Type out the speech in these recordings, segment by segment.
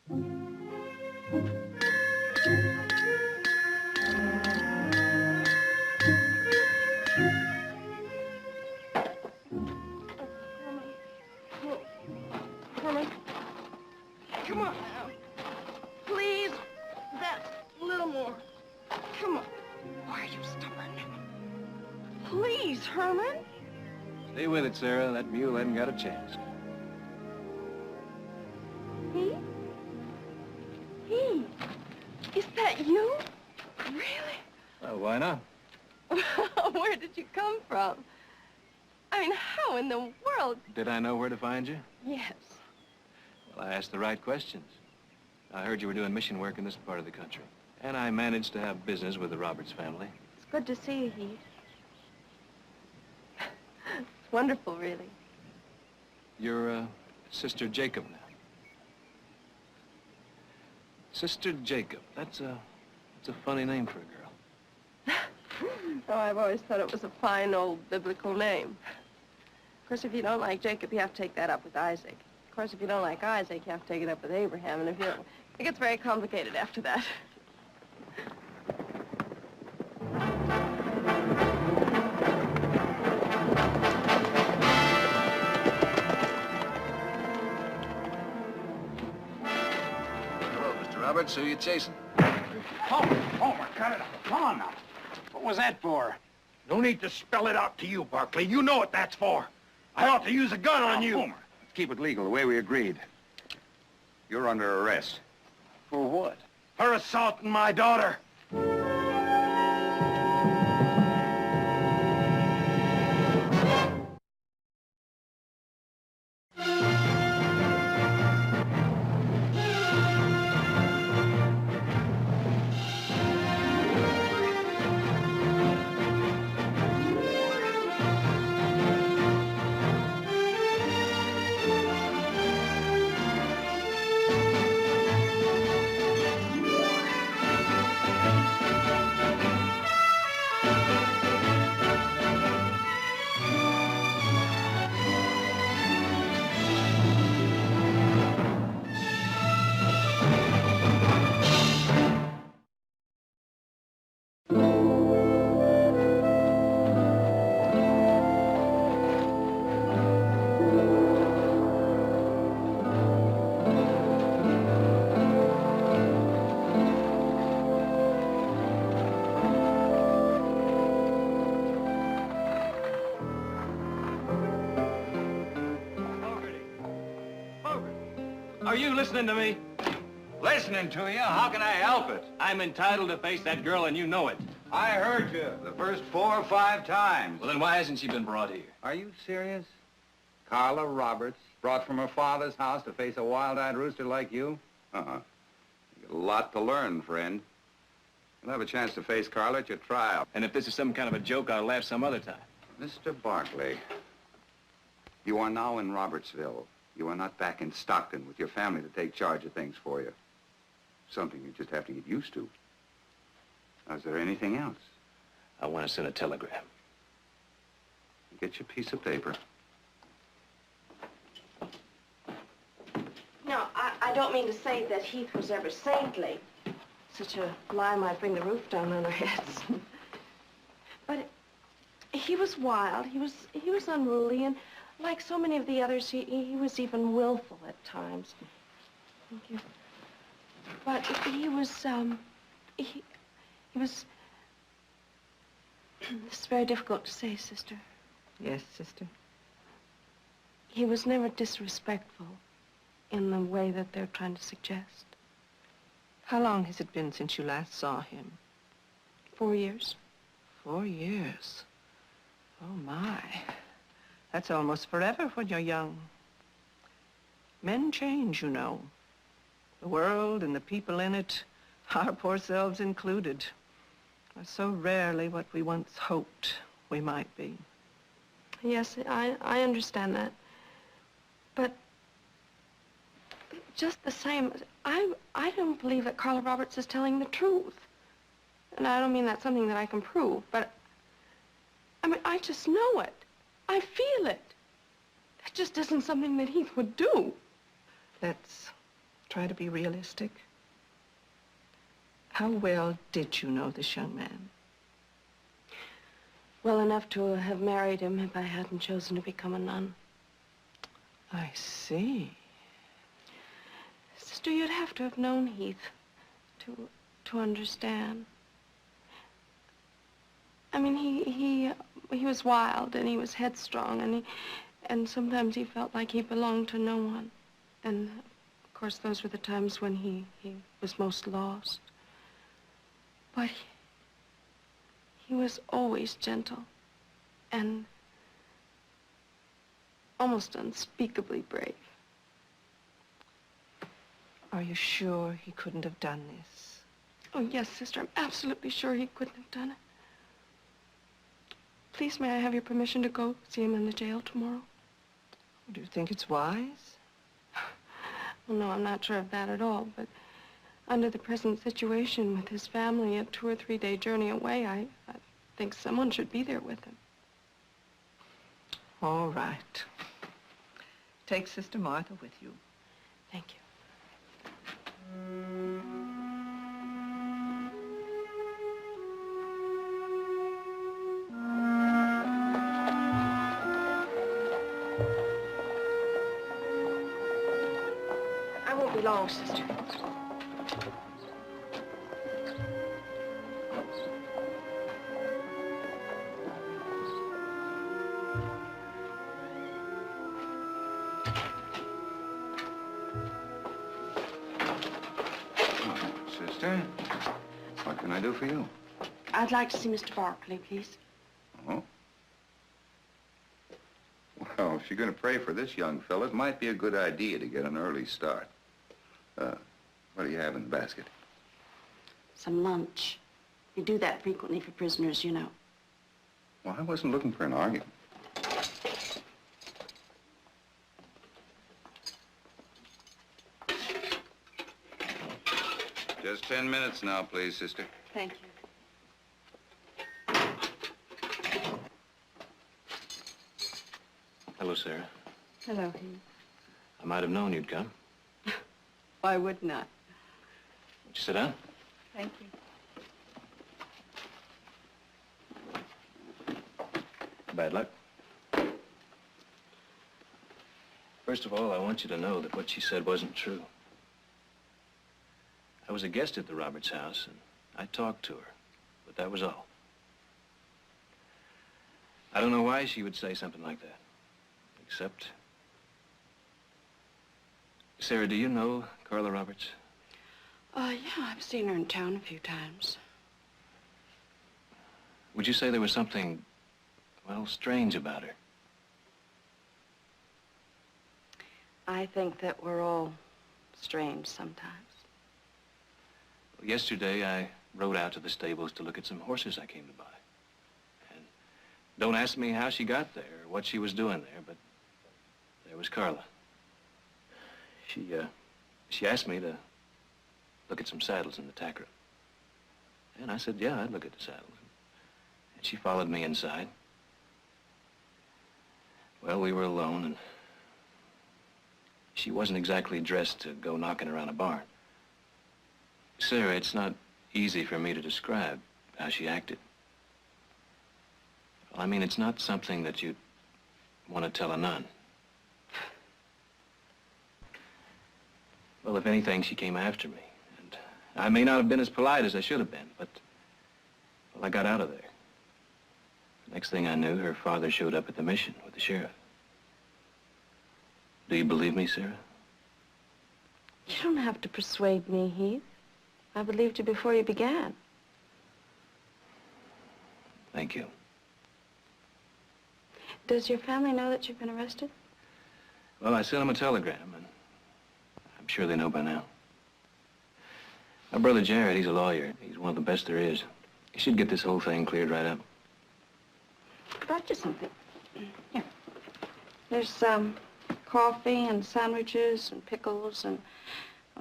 Come on now. Please. That's a little more. Come on. Why are you stubborn? Please, Herman. Stay with it, Sarah. That mule hasn't got a chance. Heath? Heath? Is that you? Really? Well, why not? Where did you come from? I mean, how in the world? Did I know where to find you? Yes. Well, I asked the right questions. I heard you were doing mission work in this part of the country. And I managed to have business with the Roberts family. It's good to see you, Heath. It's wonderful, really. You're, Sister Jacob now. Sister Jacob. That's a funny name for a girl. Oh, I've always thought it was a fine old biblical name. Of course, if you don't like Jacob, you have to take that up with Isaac. Of course, if you don't like Isaac, you have to take it up with Abraham. And if you don't, it gets very complicated after that. Roberts, who are you chasing? Homer, cut it out. Come on now. What was that for? No need to spell it out to you, Barkley. You know what that's for. I ought to use a gun on you. Homer, let's keep it legal, the way we agreed. You're under arrest. For what? For assaulting my daughter. Are you listening to me? Listening to you? How can I help it? I'm entitled to face that girl, and you know it. I heard you the first 4 or 5 times. Well, then why hasn't she been brought here? Are you serious? Carla Roberts, brought from her father's house to face a wild-eyed rooster like you? Uh-huh. You got a lot to learn, friend. You'll have a chance to face Carla at your trial. And if this is some kind of a joke, I'll laugh some other time. Mr. Barkley, you are now in Robertsville. You are not back in Stockton with your family to take charge of things for you. Something you just have to get used to. Now, is there anything else? I want to send a telegram. Get your piece of paper. No, I don't mean to say that Heath was ever saintly. Such a lie might bring the roof down on our heads. But he was wild. He was unruly, and like so many of the others, he was even willful at times. Thank you. But he was, he was... This is very difficult to say, sister. Yes, sister? He was never disrespectful in the way that they're trying to suggest. How long has it been since you last saw him? 4 years. 4 years? Oh, my. That's almost forever when you're young. Men change, you know. The world and the people in it, our poor selves included, are so rarely what we once hoped we might be. Yes, I understand that. But just the same, I don't believe that Carla Roberts is telling the truth. And I don't mean that's something that I can prove, but I mean, I just know it. I feel it. That just isn't something that Heath would do. Let's try to be realistic. How well did you know this young man? Well enough to have married him if I hadn't chosen to become a nun. I see. Sister, you'd have to have known Heath to understand. I mean, he was wild and he was headstrong and sometimes he felt like he belonged to no one. And of course, those were the times when he was most lost. But he was always gentle and almost unspeakably brave. Are you sure he couldn't have done this? Oh, yes, Sister. I'm absolutely sure he couldn't have done it. Please, may I have your permission to go see him in the jail tomorrow? Do you think it's wise? Well, no, I'm not sure of that at all, but under the present situation with his family, a 2 or 3 day journey away, I think someone should be there with him. All right. Take Sister Martha with you. Thank you. I won't be long, Sister. Sister, what can I do for you? I'd like to see Mr. Barkley, please. Oh? Well, if you're going to pray for this young fella, it might be a good idea to get an early start. What do you have in the basket? Some lunch. You do that frequently for prisoners, you know. Well, I wasn't looking for an argument. Just 10 minutes now, please, sister. Thank you. Hello, Sarah. Hello, Heath. I might have known you'd come. Why would not? Would you sit down? Thank you. Bad luck. First of all, I want you to know that what she said wasn't true. I was a guest at the Roberts house, and I talked to her, but that was all. I don't know why she would say something like that, except... Sarah, do you know Carla Roberts? Yeah, I've seen her in town a few times. Would you say there was something, well, strange about her? I think that we're all strange sometimes. Yesterday, I rode out to the stables to look at some horses I came to buy. And don't ask me how she got there or what she was doing there, but there was Carla. She asked me to look at some saddles in the tack room. And I said, yeah, I'd look at the saddles. And she followed me inside. Well, we were alone, and she wasn't exactly dressed to go knocking around a barn. Sarah, it's not easy for me to describe how she acted. Well, I mean, it's not something that you'd want to tell a nun. Well, if anything, she came after me. And I may not have been as polite as I should have been, but, well, I got out of there. The next thing I knew, her father showed up at the mission with the sheriff. Do you believe me, Sarah? You don't have to persuade me, Heath. I believed you before you began. Thank you. Does your family know that you've been arrested? Well, I sent them a telegram, and I'm sure they know by now. My brother Jared, he's a lawyer. He's one of the best there is. He should get this whole thing cleared right up. I brought you something. Here. There's coffee and sandwiches and pickles and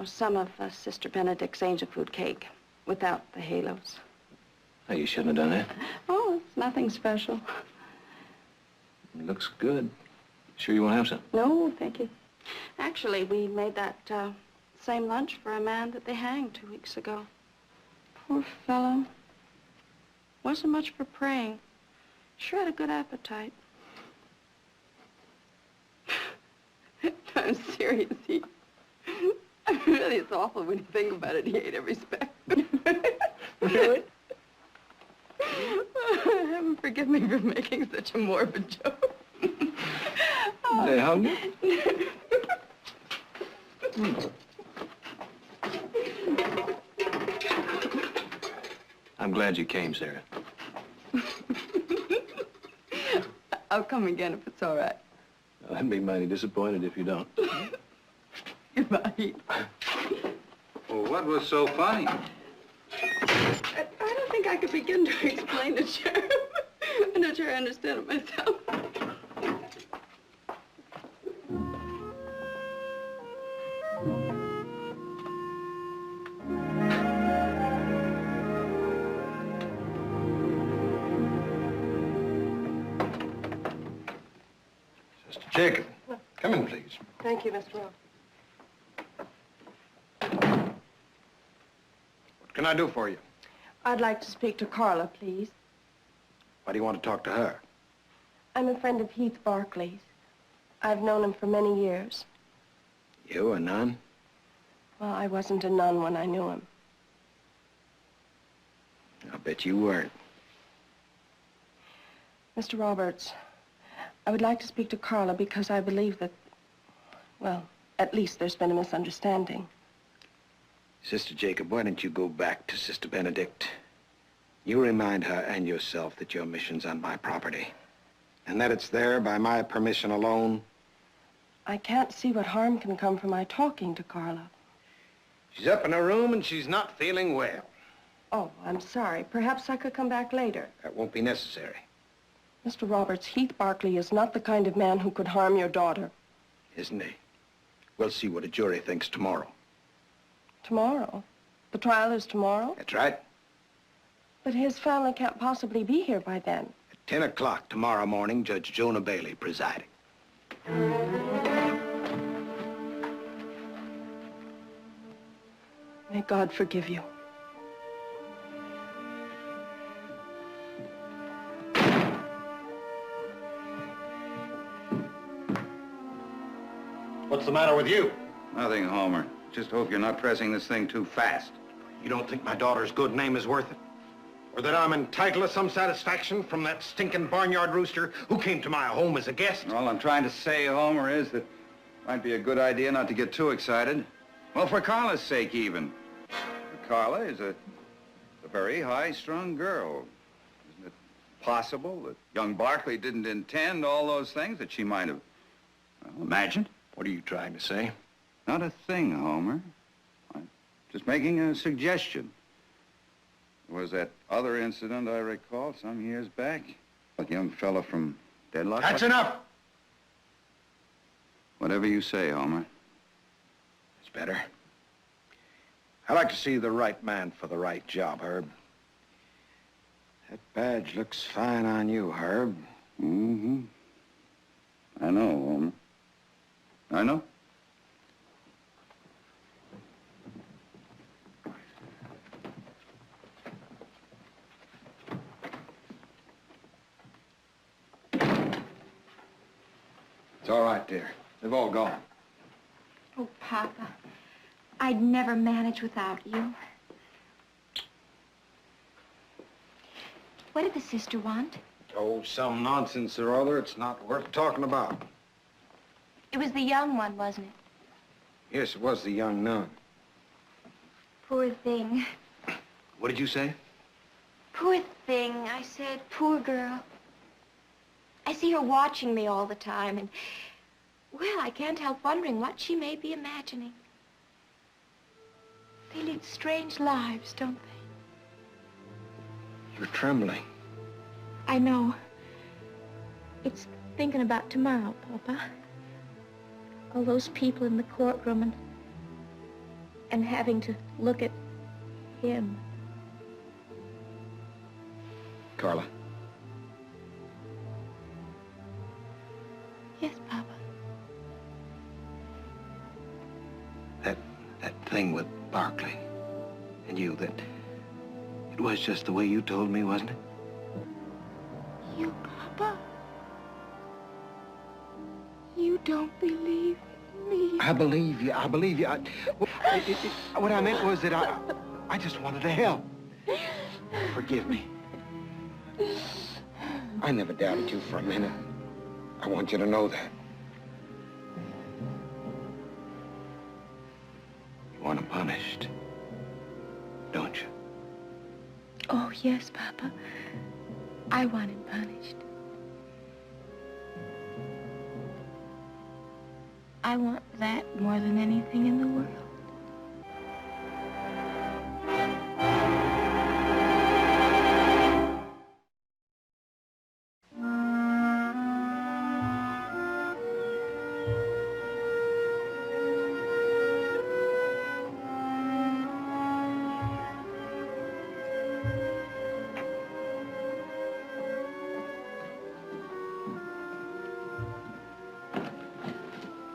some of Sister Benedict's angel food cake without the halos. Oh, you shouldn't have done that. Oh, it's nothing special. It looks good. Sure you won't have some? No, thank you. Actually, we made that same lunch for a man that they hanged 2 weeks ago. Poor fellow. Wasn't much for praying. Sure had a good appetite. I'm serious, Heath. Really, it's awful when you think about it. He ate every speck. Really? Heaven forgive me for making such a morbid joke. Are they hungry? I'm glad you came, Sarah. I'll come again if it's all right. I'd be mighty disappointed if you don't. Goodbye, Heath. Well, what was so funny? I don't think I could begin to explain it, Sheriff. I'm not sure I understand it myself. Sister Jacob, come in, please. Thank you, Mr. Rowe. What can I do for you? I'd like to speak to Carla, please. Why do you want to talk to her? I'm a friend of Heath Barkley's. I've known him for many years. You, a nun? Well, I wasn't a nun when I knew him. I'll bet you weren't. Mr. Roberts, I would like to speak to Carla because I believe that, well, at least there's been a misunderstanding. Sister Jacob, why don't you go back to Sister Benedict? You remind her and yourself that your mission's on my property, and that it's there by my permission alone. I can't see what harm can come from my talking to Carla. She's up in her room and she's not feeling well. Oh, I'm sorry. Perhaps I could come back later. That won't be necessary. Mr. Roberts, Heath Barkley is not the kind of man who could harm your daughter. Isn't he? We'll see what a jury thinks tomorrow. Tomorrow? The trial is tomorrow? That's right. But his family can't possibly be here by then. At 10 o'clock tomorrow morning, Judge Jonah Bailey presiding. May God forgive you. What's the matter with you? Nothing, Homer. Just hope you're not pressing this thing too fast. You don't think my daughter's good name is worth it? Or that I'm entitled to some satisfaction from that stinking barnyard rooster who came to my home as a guest? All I'm trying to say, Homer, is that it might be a good idea not to get too excited. Well, for Carla's sake, even. Carla is a very high-strung girl. Isn't it possible that young Barkley didn't intend all those things that she might have imagined? What are you trying to say? Not a thing, Homer. I'm just making a suggestion. There was that other incident I recall some years back. That young fella from Deadlock. That's enough! Whatever you say, Homer. It's better. I like to see the right man for the right job, Herb. That badge looks fine on you, Herb. Mm-hmm. I know, Homer. I know. It's all right, dear. They've all gone. Oh, Papa, I'd never manage without you. What did the sister want? Oh, some nonsense or other. It's not worth talking about. It was the young one, wasn't it? Yes, it was the young nun. Poor thing. What did you say? Poor thing, I said. Poor girl. I see her watching me all the time, and, well, I can't help wondering what she may be imagining. They lead strange lives, don't they? You're trembling. I know. It's thinking about tomorrow, Papa. All those people in the courtroom and having to look at him. Carla. Yes, Papa. That thing with Barkley and you, that it was just the way you told me, wasn't it? You, Papa? You don't believe me? I believe you. I believe you. What I meant was that I just wanted to help. Forgive me. I never doubted you for a minute. I want you to know that. You want him punished, don't you? Oh, yes, Papa. I want him punished. I want that more than anything in the world.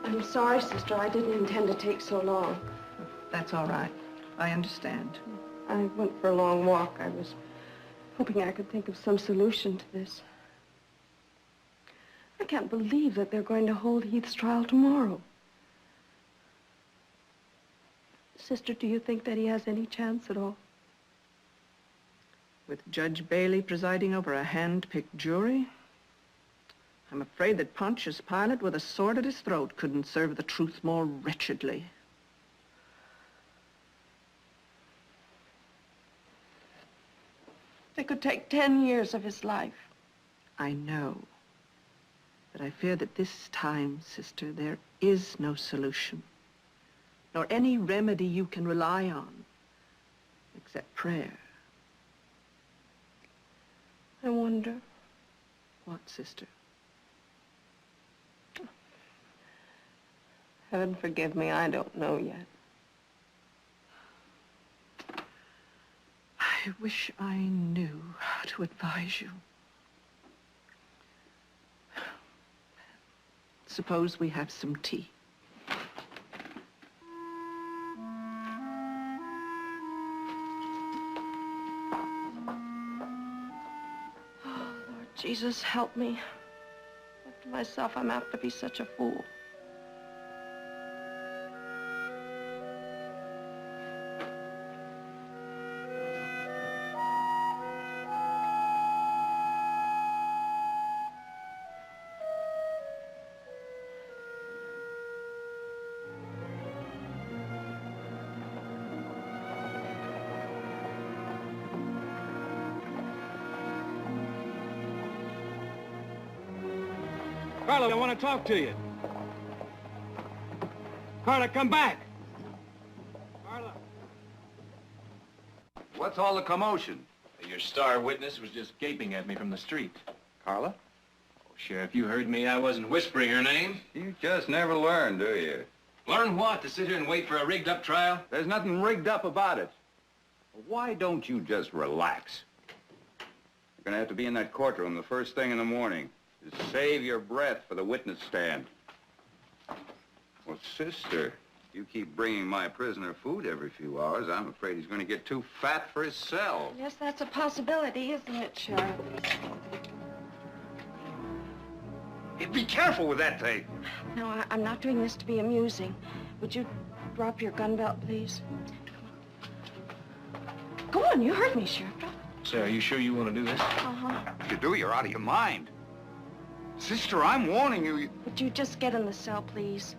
I'm sorry, sister. I didn't intend to take so long. That's all right. I understand. I went for a long walk. I was hoping I could think of some solution to this. I can't believe that they're going to hold Heath's trial tomorrow. Sister, do you think that he has any chance at all? With Judge Bailey presiding over a hand-picked jury, I'm afraid that Pontius Pilate with a sword at his throat couldn't serve the truth more wretchedly. They could take 10 years of his life. I know. But I fear that this time, sister, there is no solution, nor any remedy you can rely on, except prayer. I wonder. What, sister? Heaven forgive me, I don't know yet. I wish I knew how to advise you. Suppose we have some tea. Oh, Lord Jesus, help me. Left to myself, I'm apt to be such a fool. Carla, I want to talk to you. Carla, come back. Carla. What's all the commotion? Your star witness was just gaping at me from the street. Carla? Oh, Sheriff, you heard me. I wasn't whispering her name. You just never learn, do you? Learn what? To sit here and wait for a rigged-up trial? There's nothing rigged up about it. Why don't you just relax? You're gonna have to be in that courtroom the first thing in the morning. Just save your breath for the witness stand. Well, sister, you keep bringing my prisoner food every few hours. I'm afraid he's going to get too fat for his cell. Yes, that's a possibility, isn't it, Sheriff? Hey, be careful with that thing. No, I'm not doing this to be amusing. Would you drop your gun belt, please? Go on, you heard me, Sheriff. Say, are you sure you want to do this? Uh-huh. If you do, you're out of your mind. Sister, I'm warning you. Would you just get in the cell, please?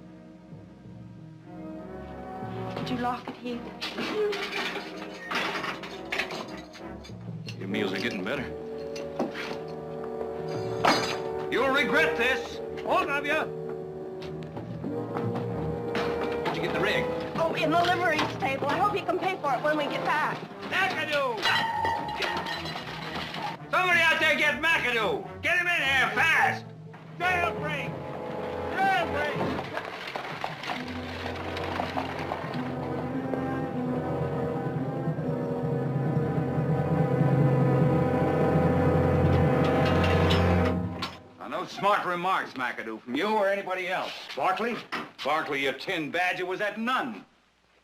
Would you lock it, Heath? Your meals are getting better. You'll regret this. Both of you. Where'd you get the rig? Oh, in the livery stable. I hope you can pay for it when we get back. McAdoo! Somebody out there get McAdoo! Get him in here, fast! Jailbreak! Jailbreak! No smart remarks, McAdoo, from you or anybody else. Barkley? Barkley, your tin badger was at none.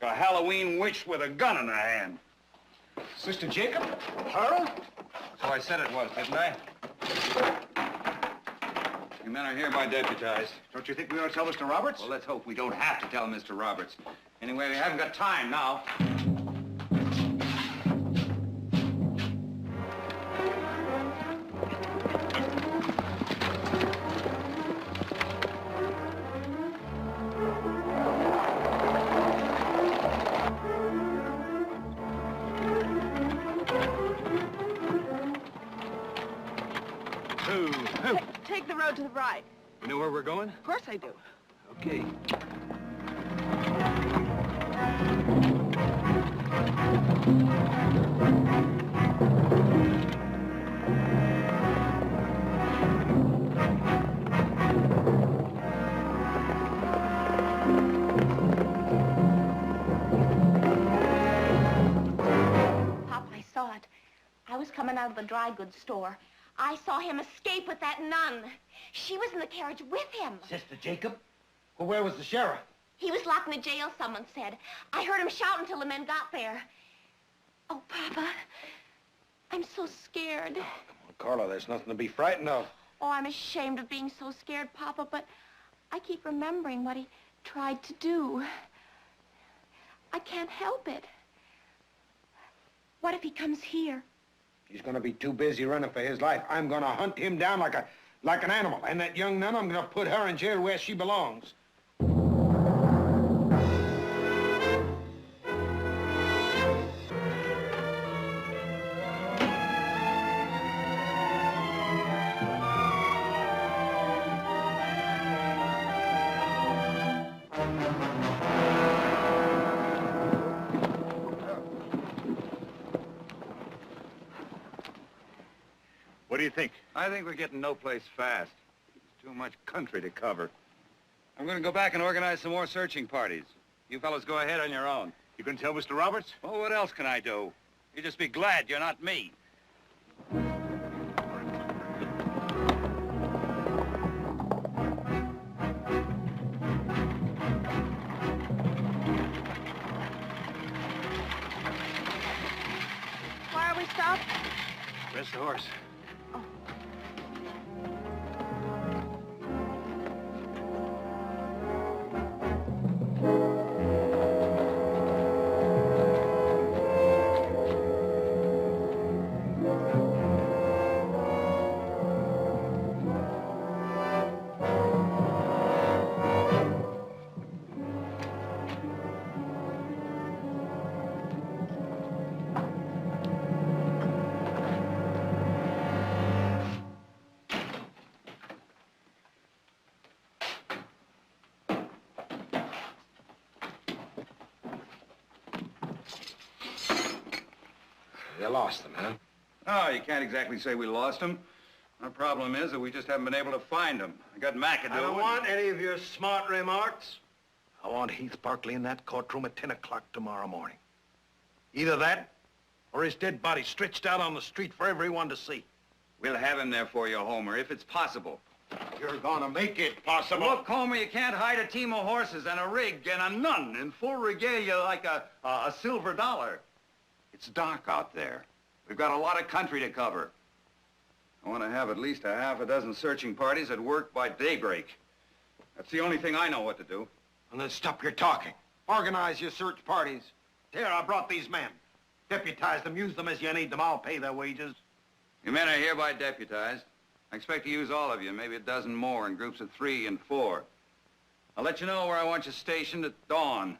A Halloween witch with a gun in her hand. Sister Jacob? Her? So I said it was, didn't I? You men are hereby deputized. Don't you think we ought to tell Mr. Roberts? Well, let's hope we don't have to tell Mr. Roberts. Anyway, we haven't got time now. Take the road to the right. You know where we're going? Of course I do. Okay. Pop, I saw it. I was coming out of the dry goods store. I saw him escape with that nun. She was in the carriage with him. Sister Jacob? Well, where was the sheriff? He was locked in the jail, someone said. I heard him shout until the men got there. Oh, Papa, I'm so scared. Come on, Carla, there's nothing to be frightened of. Oh, I'm ashamed of being so scared, Papa, but I keep remembering what he tried to do. I can't help it. What if he comes here? He's gonna be too busy running for his life. I'm gonna hunt him down like an animal. And that young nun, I'm gonna put her in jail where she belongs. What do you think? I think we're getting no place fast. There's too much country to cover. I'm going to go back and organize some more searching parties. You fellas go ahead on your own. You gonna tell Mr. Roberts? Well, what else can I do? You just be glad you're not me. Why are we stopped? Rest the horse. You lost them, huh? Oh, you can't exactly say we lost him. Our problem is that we just haven't been able to find him. I got McAdoo. I don't want any of your smart remarks. I want Heath Barkley in that courtroom at 10 o'clock tomorrow morning. Either that, or his dead body stretched out on the street for everyone to see. We'll have him there for you, Homer, if it's possible. You're gonna make it possible. Look, Homer, you can't hide a team of horses and a rig and a nun in full regalia like a silver dollar. It's dark out there. We've got a lot of country to cover. I want to have at least a half a dozen searching parties at work by daybreak. That's the only thing I know what to do. And then stop your talking. Organize your search parties. Here, I brought these men. Deputize them, use them as you need them. I'll pay their wages. You men are hereby deputized. I expect to use all of you, maybe a dozen more in groups of 3 and 4. I'll let you know where I want you stationed at dawn.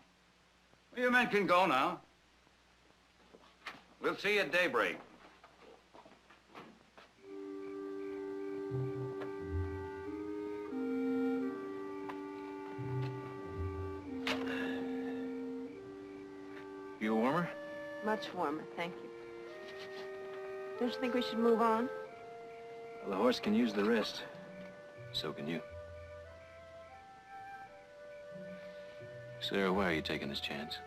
Well, you men can go now. We'll see you at daybreak. You warmer? Much warmer, thank you. Don't you think we should move on? Well, the horse can use the rest. So can you. Sarah, why are you taking this chance?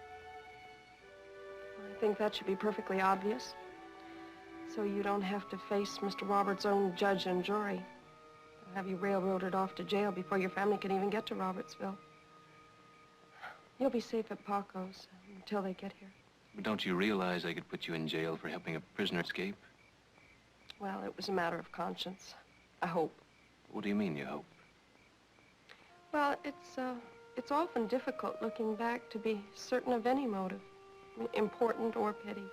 I think that should be perfectly obvious. So you don't have to face Mr. Roberts' own judge and jury. They'll have you railroaded off to jail before your family can even get to Robertsville. You'll be safe at Paco's until they get here. But don't you realize they could put you in jail for helping a prisoner escape? Well, it was a matter of conscience. I hope. What do you mean, you hope? Well, it's often difficult looking back to be certain of any motive, important or petty.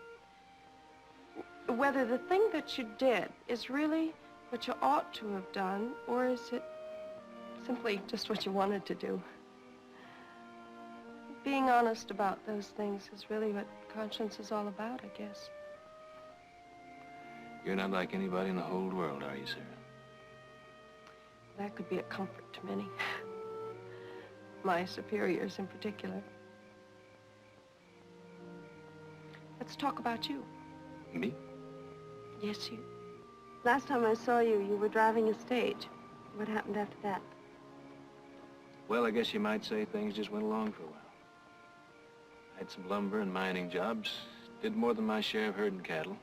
Whether the thing that you did is really what you ought to have done, or is it simply just what you wanted to do. Being honest about those things is really what conscience is all about, I guess. You're not like anybody in the whole world, are you, Sarah? That could be a comfort to many. My superiors in particular. Let's talk about you. Me? Yes, you. Last time I saw you, you were driving a stage. What happened after that? Well, I guess you might say things just went along for a while. I had some lumber and mining jobs. Did more than my share of herding cattle.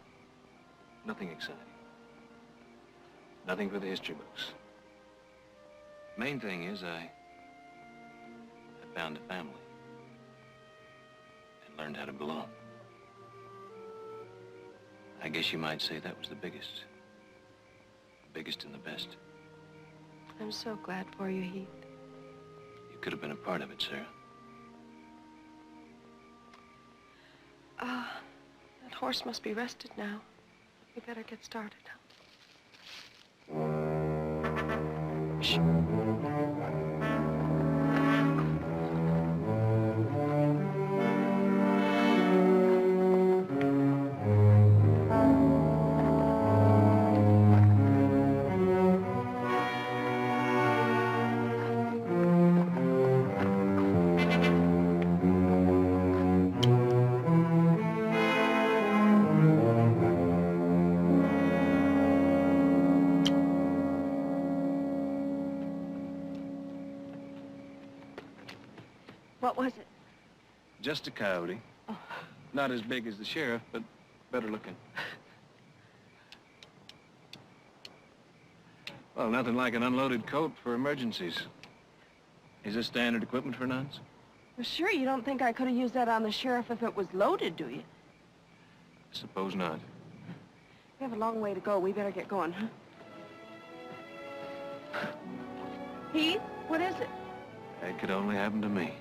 Nothing exciting. Nothing for the history books. Main thing is I found a family and learned how to belong. I guess you might say that was the biggest. The biggest and the best. I'm so glad for you, Heath. You could have been a part of it, Sarah. That horse must be rested now. We better get started. Shh. What was it? Just a coyote. Oh. Not as big as the sheriff, but better looking. Well, nothing like an unloaded coat for emergencies. Is this standard equipment for nuns? Well, sure, you don't think I could have used that on the sheriff if it was loaded, do you? Suppose not. We have a long way to go. We better get going, huh? Heath, what is it? That could only happen to me.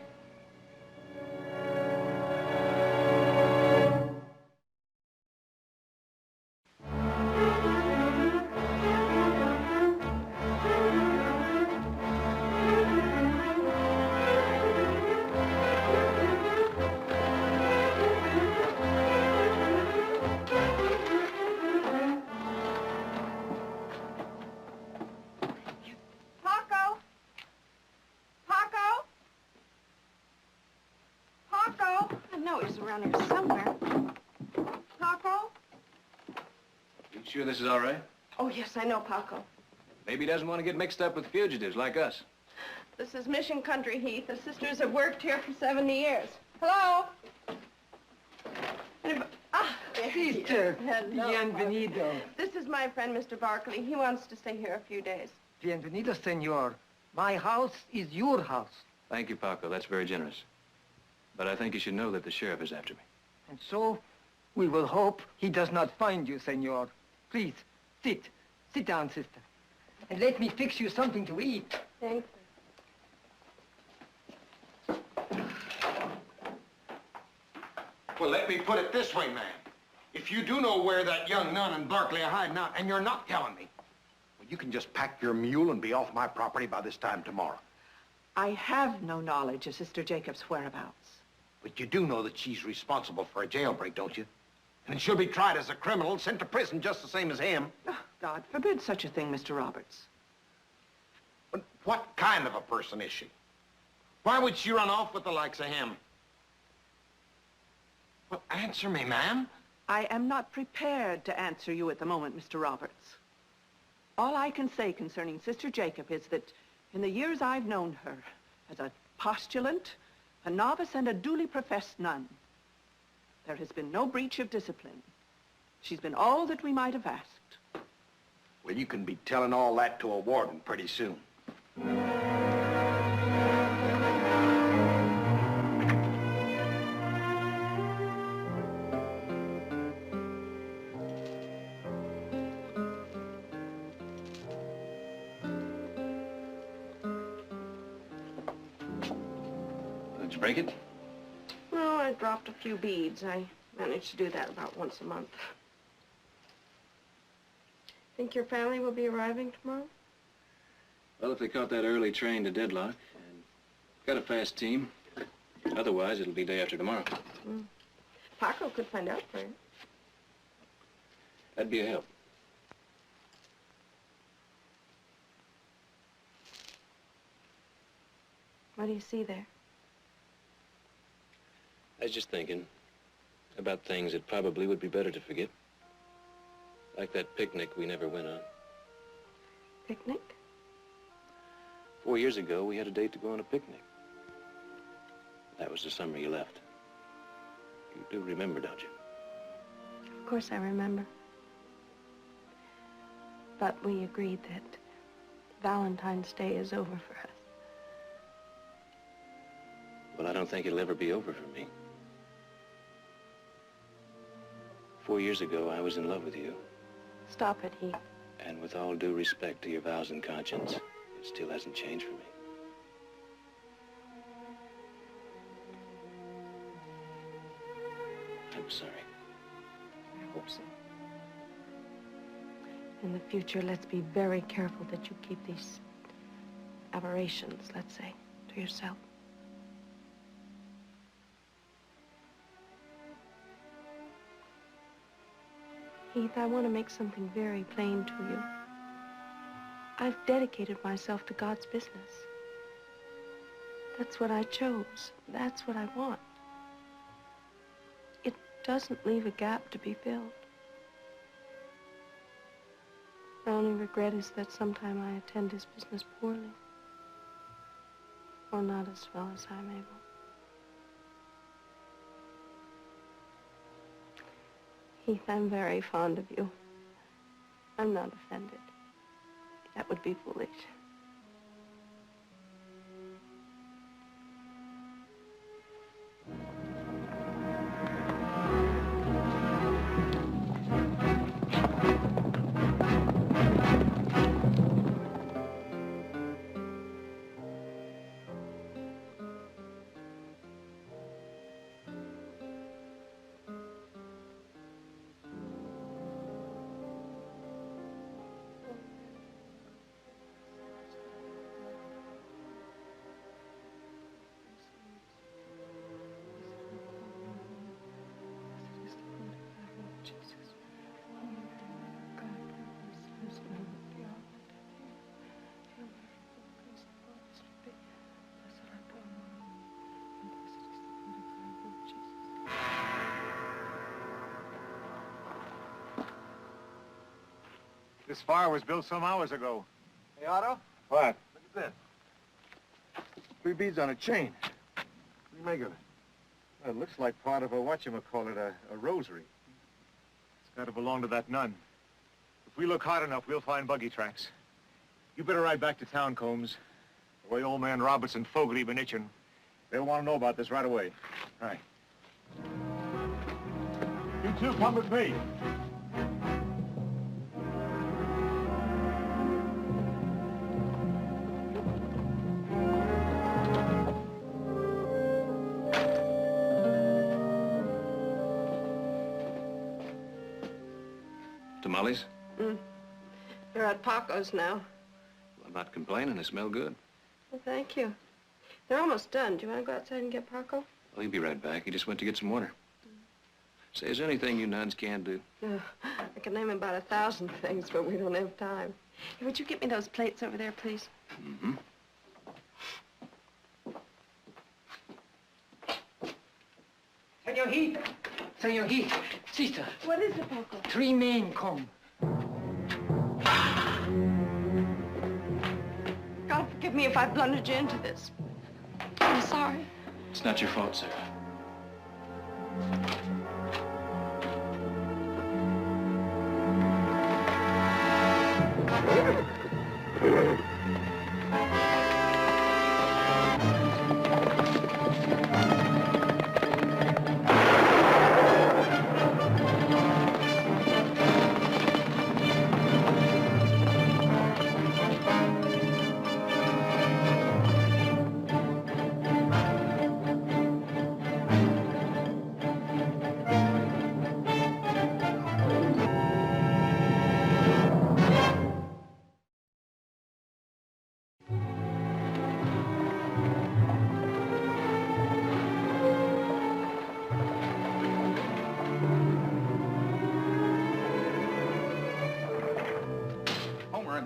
Around here somewhere. Paco? You sure this is all right? Oh, yes, I know, Paco. Maybe he doesn't want to get mixed up with fugitives like us. This is Mission Country, Heath. The sisters have worked here for 70 years. Hello? Sister, Hello, bienvenido. Paco. This is my friend, Mr. Barkley. He wants to stay here a few days. Bienvenido, senor. My house is your house. Thank you, Paco. That's very generous. But I think you should know that the sheriff is after me. And so, we will hope he does not find you, senor. Please, sit. Sit down, sister. And let me fix you something to eat. Thanks. Well, let me put it this way, ma'am. If you do know where that young nun and Barkley are hiding out, and you're not telling me, well, you can just pack your mule and be off my property by this time tomorrow. I have no knowledge of Sister Jacob's whereabouts. But you do know that she's responsible for a jailbreak, don't you? And she'll be tried as a criminal, sent to prison just the same as him. Oh, God forbid such a thing, Mr. Roberts. But what kind of a person is she? Why would she run off with the likes of him? Well, answer me, ma'am. I am not prepared to answer you at the moment, Mr. Roberts. All I can say concerning Sister Jacob is that in the years I've known her, as a postulant, a novice, and a duly professed nun, there has been no breach of discipline. She's been all that we might have asked. Well, you can be telling all that to a warden pretty soon. Did you break it? No, I dropped a few beads. I manage to do that about once a month. Think your family will be arriving tomorrow? Well, if they caught that early train to Deadlock and got a fast team, otherwise it'll be day after tomorrow. Paco could find out for you. That'd be a help. What do you see there? I was just thinking about things that probably would be better to forget. Like that picnic we never went on. Picnic? 4 years ago, we had a date to go on a picnic. That was the summer you left. You do remember, don't you? Of course I remember. But we agreed that Valentine's Day is over for us. Well, I don't think it'll ever be over for me. 4 years ago, I was in love with you. Stop it, Heath. And with all due respect to your vows and conscience, it still hasn't changed for me. I'm sorry. I hope so. In the future, let's be very careful that you keep these aberrations, let's say, to yourself. Heath, I want to make something very plain to you. I've dedicated myself to God's business. That's what I chose. That's what I want. It doesn't leave a gap to be filled. My only regret is that sometime I attend his business poorly, or not as well as I'm able. Heath, I'm very fond of you. I'm not offended. That would be foolish. This fire was built some hours ago. Hey, Otto? What? Look at this. 3 beads on a chain. What do you make of it? Well, it looks like part of a whatchamacallit, a rosary. It's got to belong to that nun. If we look hard enough, we'll find buggy tracks. You better ride back to town, Combs. The way old man Roberts and Fogarty been itching. They'll want to know about this right away. All right. You two come with me. Tamales? They're at Paco's now. I'm not complaining. They smell good. Well, thank you. They're almost done. Do you want to go outside and get Paco? Well, he'll be right back. He just went to get some water. Say, is there anything you nuns can't do? I can name about 1,000 things, but we don't have time. Hey, would you get me those plates over there, please? Mm-hmm. Senor Heath! Senor Heath! Sister! What is it, Paco? 3 men come. God forgive me if I blundered you into this. I'm sorry. It's not your fault, sir.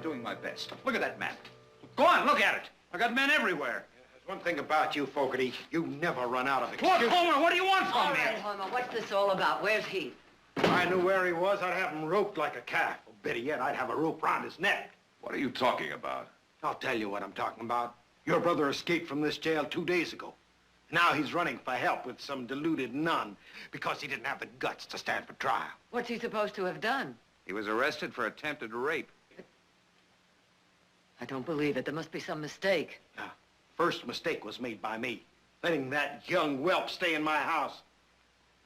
doing my best. Look at that map. Go on, look at it. I got men everywhere. There's one thing about you, Fogarty. You never run out of excuses. Look, Homer, what do you want from All me? right, Homer, what's this all about? Where's Heath? If I knew where he was, I'd have him roped like a calf. Or better yet, I'd have a rope round his neck. What are you talking about? I'll tell you what I'm talking about. Your brother escaped from this jail 2 days ago. Now he's running for help with some deluded nun because he didn't have the guts to stand for trial. What's he supposed to have done? He was arrested for attempted rape. I don't believe it. There must be some mistake. First mistake was made by me, letting that young whelp stay in my house.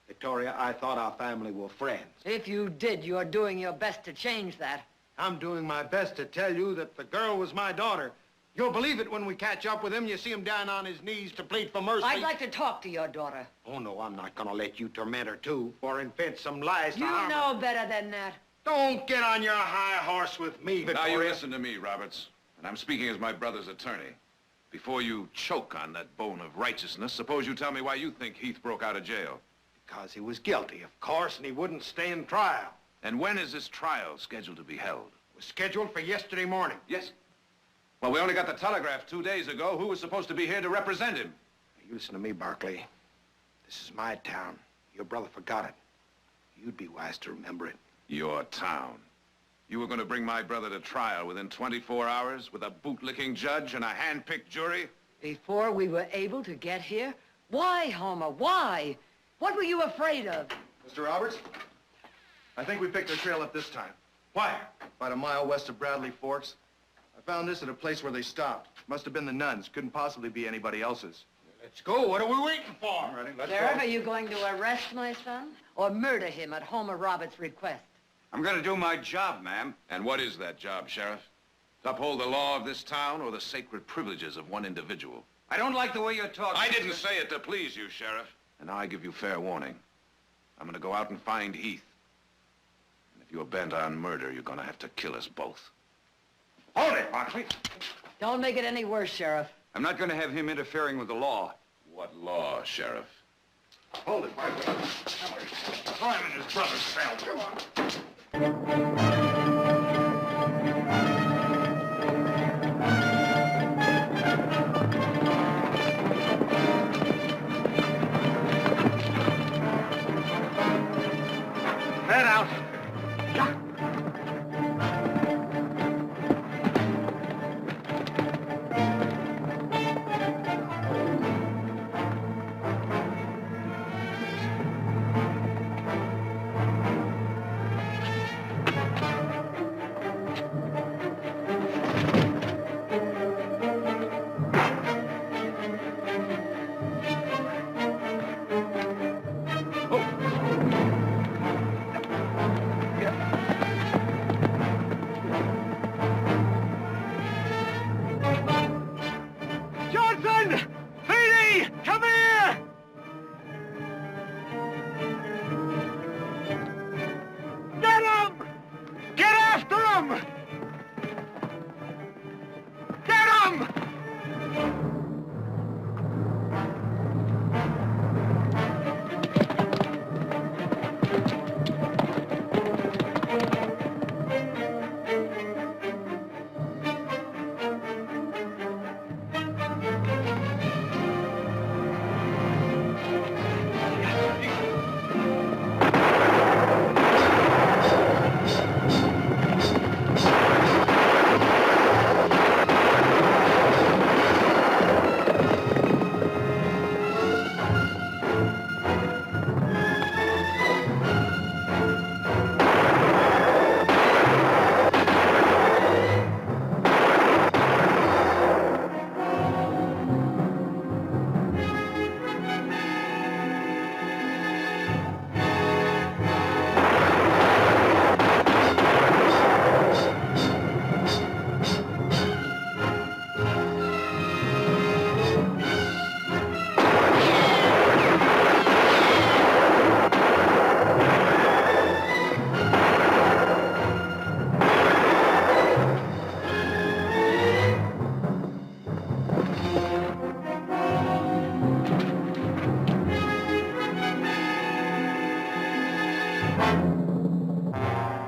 Victoria, I thought our family were friends. If you did, you're doing your best to change that. I'm doing my best to tell you that the girl was my daughter. You'll believe it when we catch up with him. You see him down on his knees to plead for mercy. I'd like to talk to your daughter. Oh, no, I'm not gonna let you torment her, too, or invent some lies to You harm her. know better than that. Don't get on your high horse with me, Now Victoria. you listen to me, Roberts. And I'm speaking as my brother's attorney. Before you choke on that bone of righteousness, suppose you tell me why you think Heath broke out of jail. Because he was guilty, of course, and he wouldn't stand trial. And when is this trial scheduled to be held? It was scheduled for yesterday morning. Yes. Well, we only got the telegraph 2 days ago. Who was supposed to be here to represent him? You listen to me, Barkley. This is my town. Your brother forgot it. You'd be wise to remember it. Your town. You were going to bring my brother to trial within 24 hours with a bootlicking judge and a hand-picked jury? Before we were able to get here? Why, Homer? Why? What were you afraid of? Mr. Roberts, I think we picked our trail up this time. Why? About a mile west of Bradley Forks. I found this at a place where they stopped. Must have been the nuns. Couldn't possibly be anybody else's. Let's go. What are we waiting for? All righty, let's Sheriff, go. are you going to arrest my son? Or murder him at Homer Roberts' request? I'm going to do my job, ma'am. And what is that job, Sheriff? To uphold the law of this town or the sacred privileges of one individual? I don't like the way you're talking. I didn't say it to please you, Sheriff. And now I give you fair warning. I'm going to go out and find Heath. And if you're bent on murder, you're going to have to kill us both. Hold it, Barkley. Don't make it any worse, Sheriff. I'm not going to have him interfering with the law. What law, Sheriff? Hold it, Barkley. Throw him in his brother's cell. Come on. Head out. Johnson! Feedy! Come here! Get him! Get after him! Get him!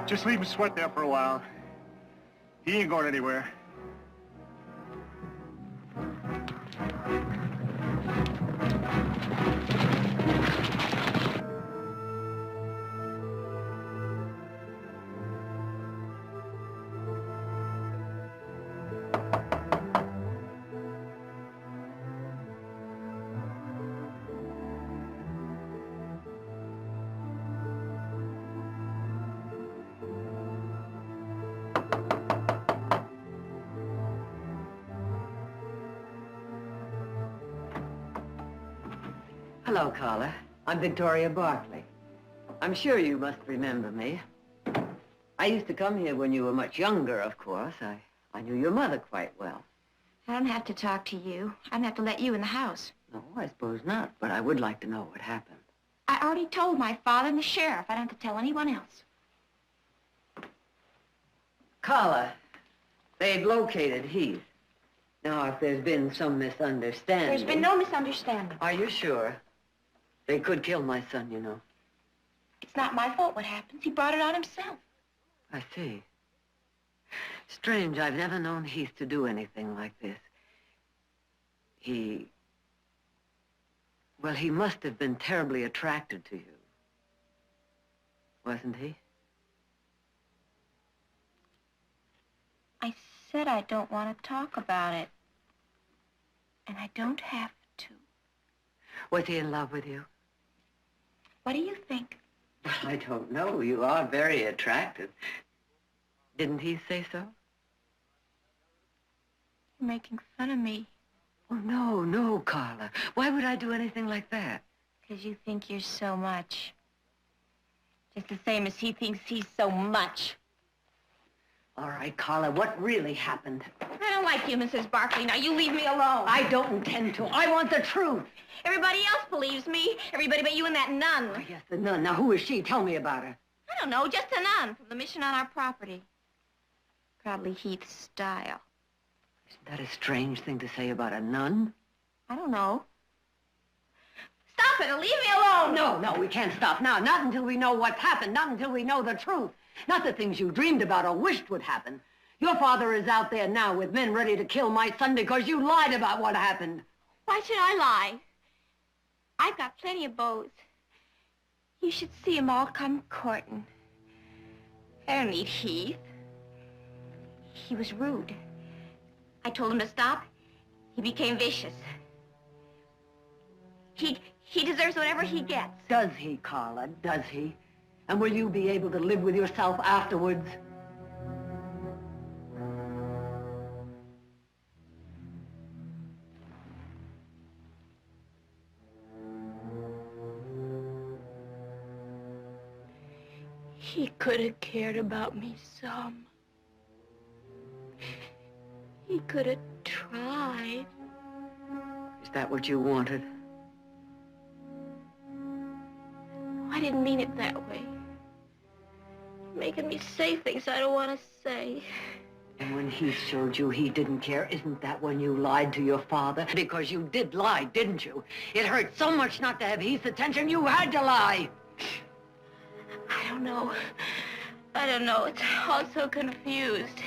Just leave him sweat there for a while. He ain't going anywhere. Hello, Carla. I'm Victoria Barkley. I'm sure you must remember me. I used to come here when you were much younger, of course. I knew your mother quite well. I don't have to talk to you. I don't have to let you in the house. No, I suppose not, but I would like to know what happened. I already told my father and the sheriff. I don't have to tell anyone else. Carla, they've located Heath. Now, if there's been some misunderstanding... There's been no misunderstanding. Are you sure? They could kill my son, you know. It's not my fault what happens. He brought it on himself. I see. Strange, I've never known Heath to do anything like this. Well, he must have been terribly attracted to you. Wasn't he? I said I don't want to talk about it. And I don't have to. Was he in love with you? What do you think? Well, I don't know. You are very attractive. Didn't he say so? You're making fun of me. Oh, no, Carla. Why would I do anything like that? Because you think you're so much. Just the same as he thinks he's so much. All right, Carla, what really happened? I don't like you, Mrs. Barkley. Now, you leave me alone. I don't intend to. I want the truth. Everybody else believes me. Everybody but you and that nun. Oh, yes, the nun. Now, who is she? Tell me about her. I don't know, just a nun from the mission on our property. Probably Heath's style. Isn't that a strange thing to say about a nun? I don't know. Stop it or leave me alone! No, we can't stop now. Not until we know what's happened. Not until we know the truth. Not the things you dreamed about or wished would happen. Your father is out there now with men ready to kill my son because you lied about what happened. Why should I lie? I've got plenty of beaux. You should see 'em all come courting. I don't need Heath. He was rude. I told him to stop. He became vicious. He deserves whatever he gets. Does he, Carla? Does he? And will you be able to live with yourself afterwards? He could have cared about me some. He could have tried. Is that what you wanted? I didn't mean it that way. You're making me say things I don't want to say. And when he showed you he didn't care, isn't that when you lied to your father? Because you did lie, didn't you? It hurt so much not to have Heath's attention, you had to lie. I don't know. I don't know. It's all so confused.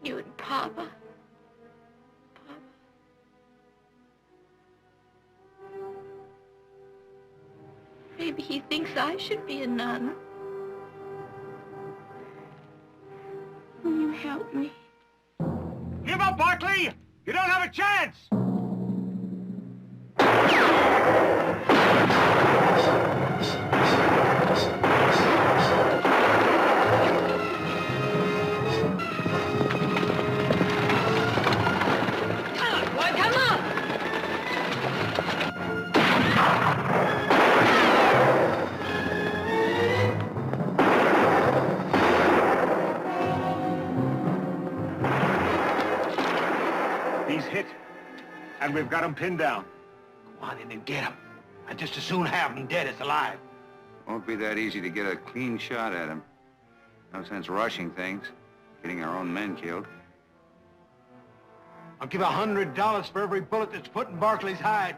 You and Papa. Maybe he thinks I should be a nun. Will you help me? Give up, Barkley! You don't have a chance! And we've got him pinned down. Go on in and get him. I'd just as soon have him dead as alive. Won't be that easy to get a clean shot at him. No sense rushing things, getting our own men killed. I'll give $100 for every bullet that's put in Barkley's hide.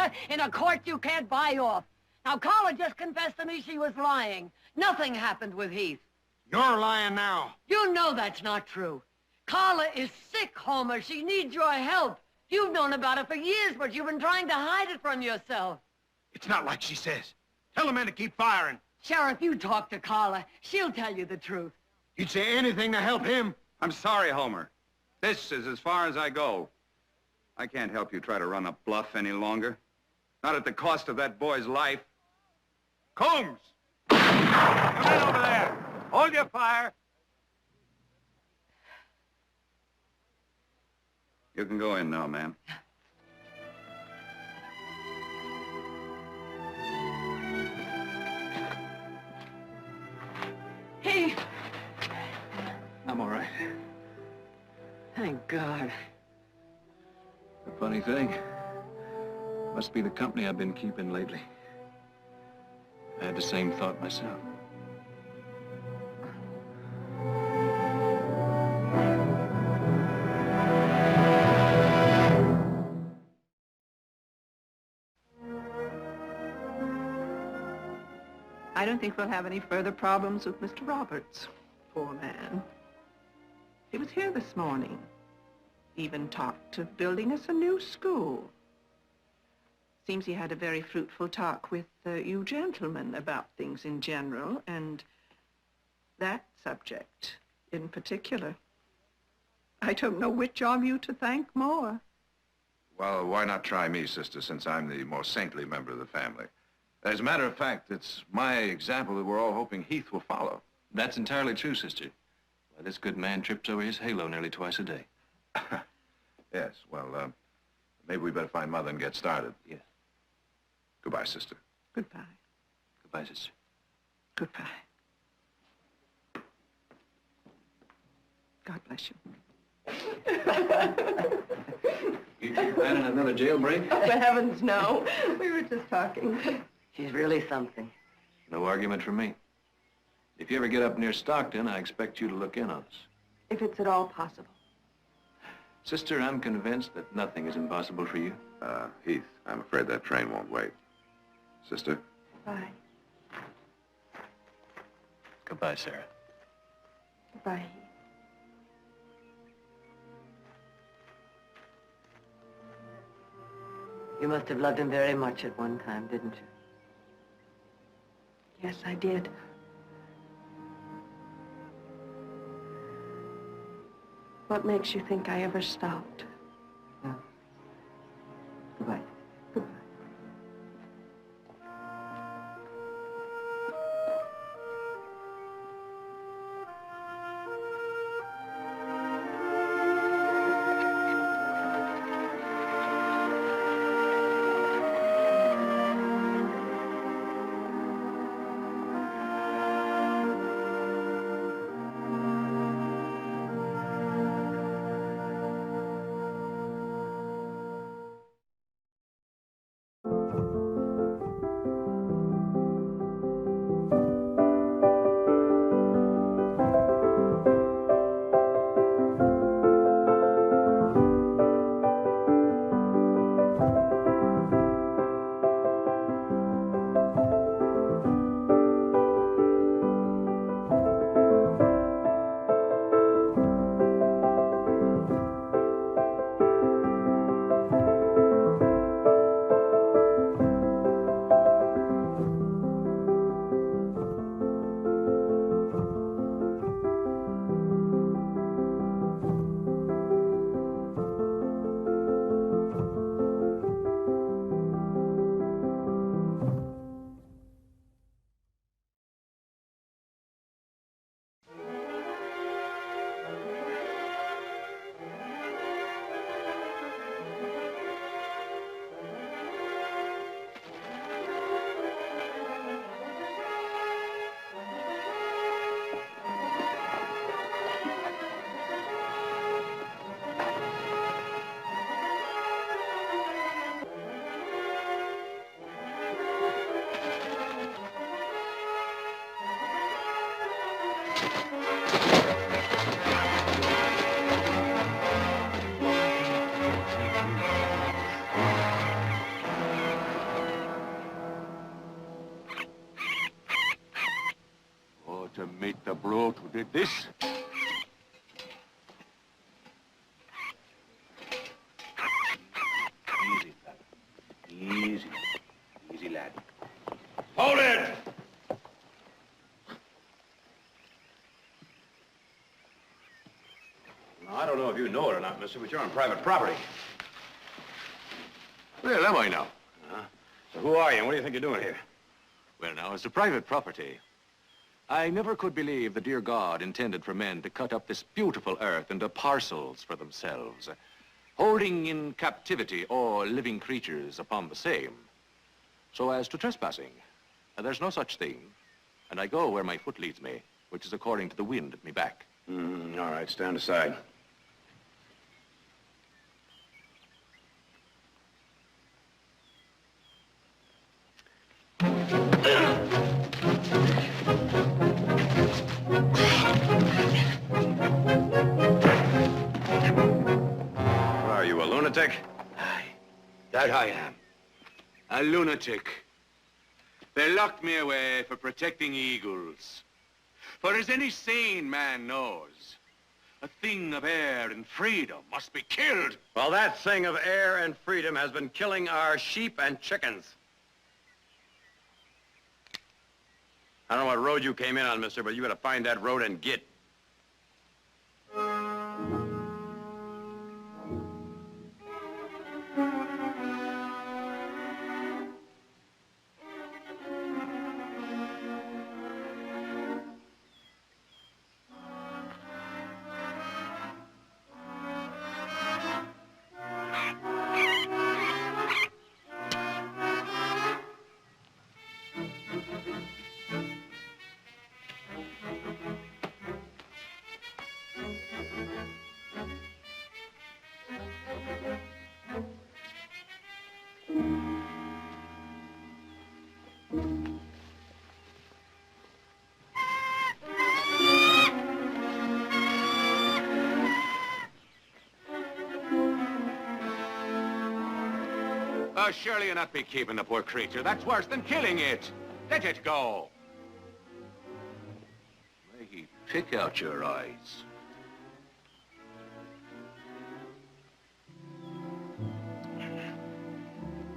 Carla in a court you can't buy off. Now, Carla just confessed to me she was lying. Nothing happened with Heath. You're lying now. You know that's not true. Carla is sick, Homer. She needs your help. You've known about it for years, but you've been trying to hide it from yourself. It's not like she says. Tell the men to keep firing. Sheriff, you talk to Carla. She'll tell you the truth. You'd say anything to help him. I'm sorry, Homer. This is as far as I go. I can't help you try to run a bluff any longer. Not at the cost of that boy's life. Combs! Come in over there. Hold your fire. You can go in now, ma'am. Hey! I'm all right. Thank God. The funny thing, must be the company I've been keeping lately. I had the same thought myself. I don't think we'll have any further problems with Mr. Roberts. Poor man. He was here this morning. Even talked of building us a new school. Seems he had a very fruitful talk with you gentlemen about things in general, and that subject in particular. I don't know which of you to thank more. Well, why not try me, sister, since I'm the more saintly member of the family? As a matter of fact, it's my example that we're all hoping Heath will follow. That's entirely true, sister. Why, this good man trips over his halo nearly twice a day. Yes, well, maybe we better find Mother and get started. Yes. Goodbye, sister. Goodbye. Goodbye, sister. Goodbye. God bless you. You planning another jailbreak? Oh, heavens, no. We were just talking. She's really something. No argument from me. If you ever get up near Stockton, I expect you to look in on us. If it's at all possible. Sister, I'm convinced that nothing is impossible for you. Heath, I'm afraid that train won't wait. Sister? Bye. Goodbye, Sarah. Bye. You must have loved him very much at one time, didn't you? Yes, I did. What makes you think I ever stopped? Goodbye. to meet the brute who did this? Easy, fella. Easy. Easy, lad. Hold it! Now, I don't know if you know it or not, mister, but you're on private property. Well, am I now? So who are you and what do you think you're doing here? Well, now, as a private property, I never could believe the dear God intended for men to cut up this beautiful earth into parcels for themselves, holding in captivity all living creatures upon the same, so as to trespassing. And there's no such thing, and I go where my foot leads me, which is according to the wind at me back. All right, stand aside. What are you, a lunatic? Aye, that I am. A lunatic. They locked me away for protecting eagles. For as any sane man knows, a thing of air and freedom must be killed. Well, that thing of air and freedom has been killing our sheep and chickens. I don't know what road you came in on, mister, but you gotta find that road and get. Oh, surely you'll not be keeping the poor creature. That's worse than killing it. Let it go. May he pick out your eyes.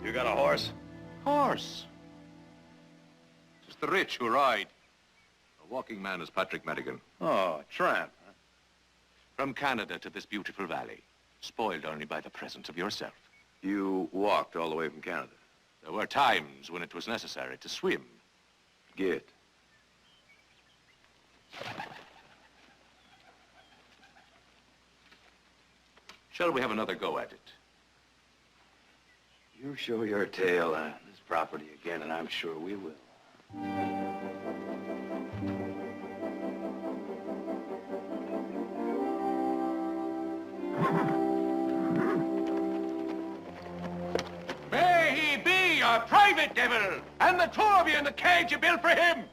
You got a horse? Horse. It's the rich who ride. A walking man is Patrick Madigan. Oh, a tramp. Huh? From Canada to this beautiful valley, spoiled only by the presence of yourself. You walked all the way from Canada? There were times when it was necessary to swim. Get. Shall we have another go at it? You show your tail on this property again, and I'm sure we will. May he be your private devil, and the two of you in the cage you built for him!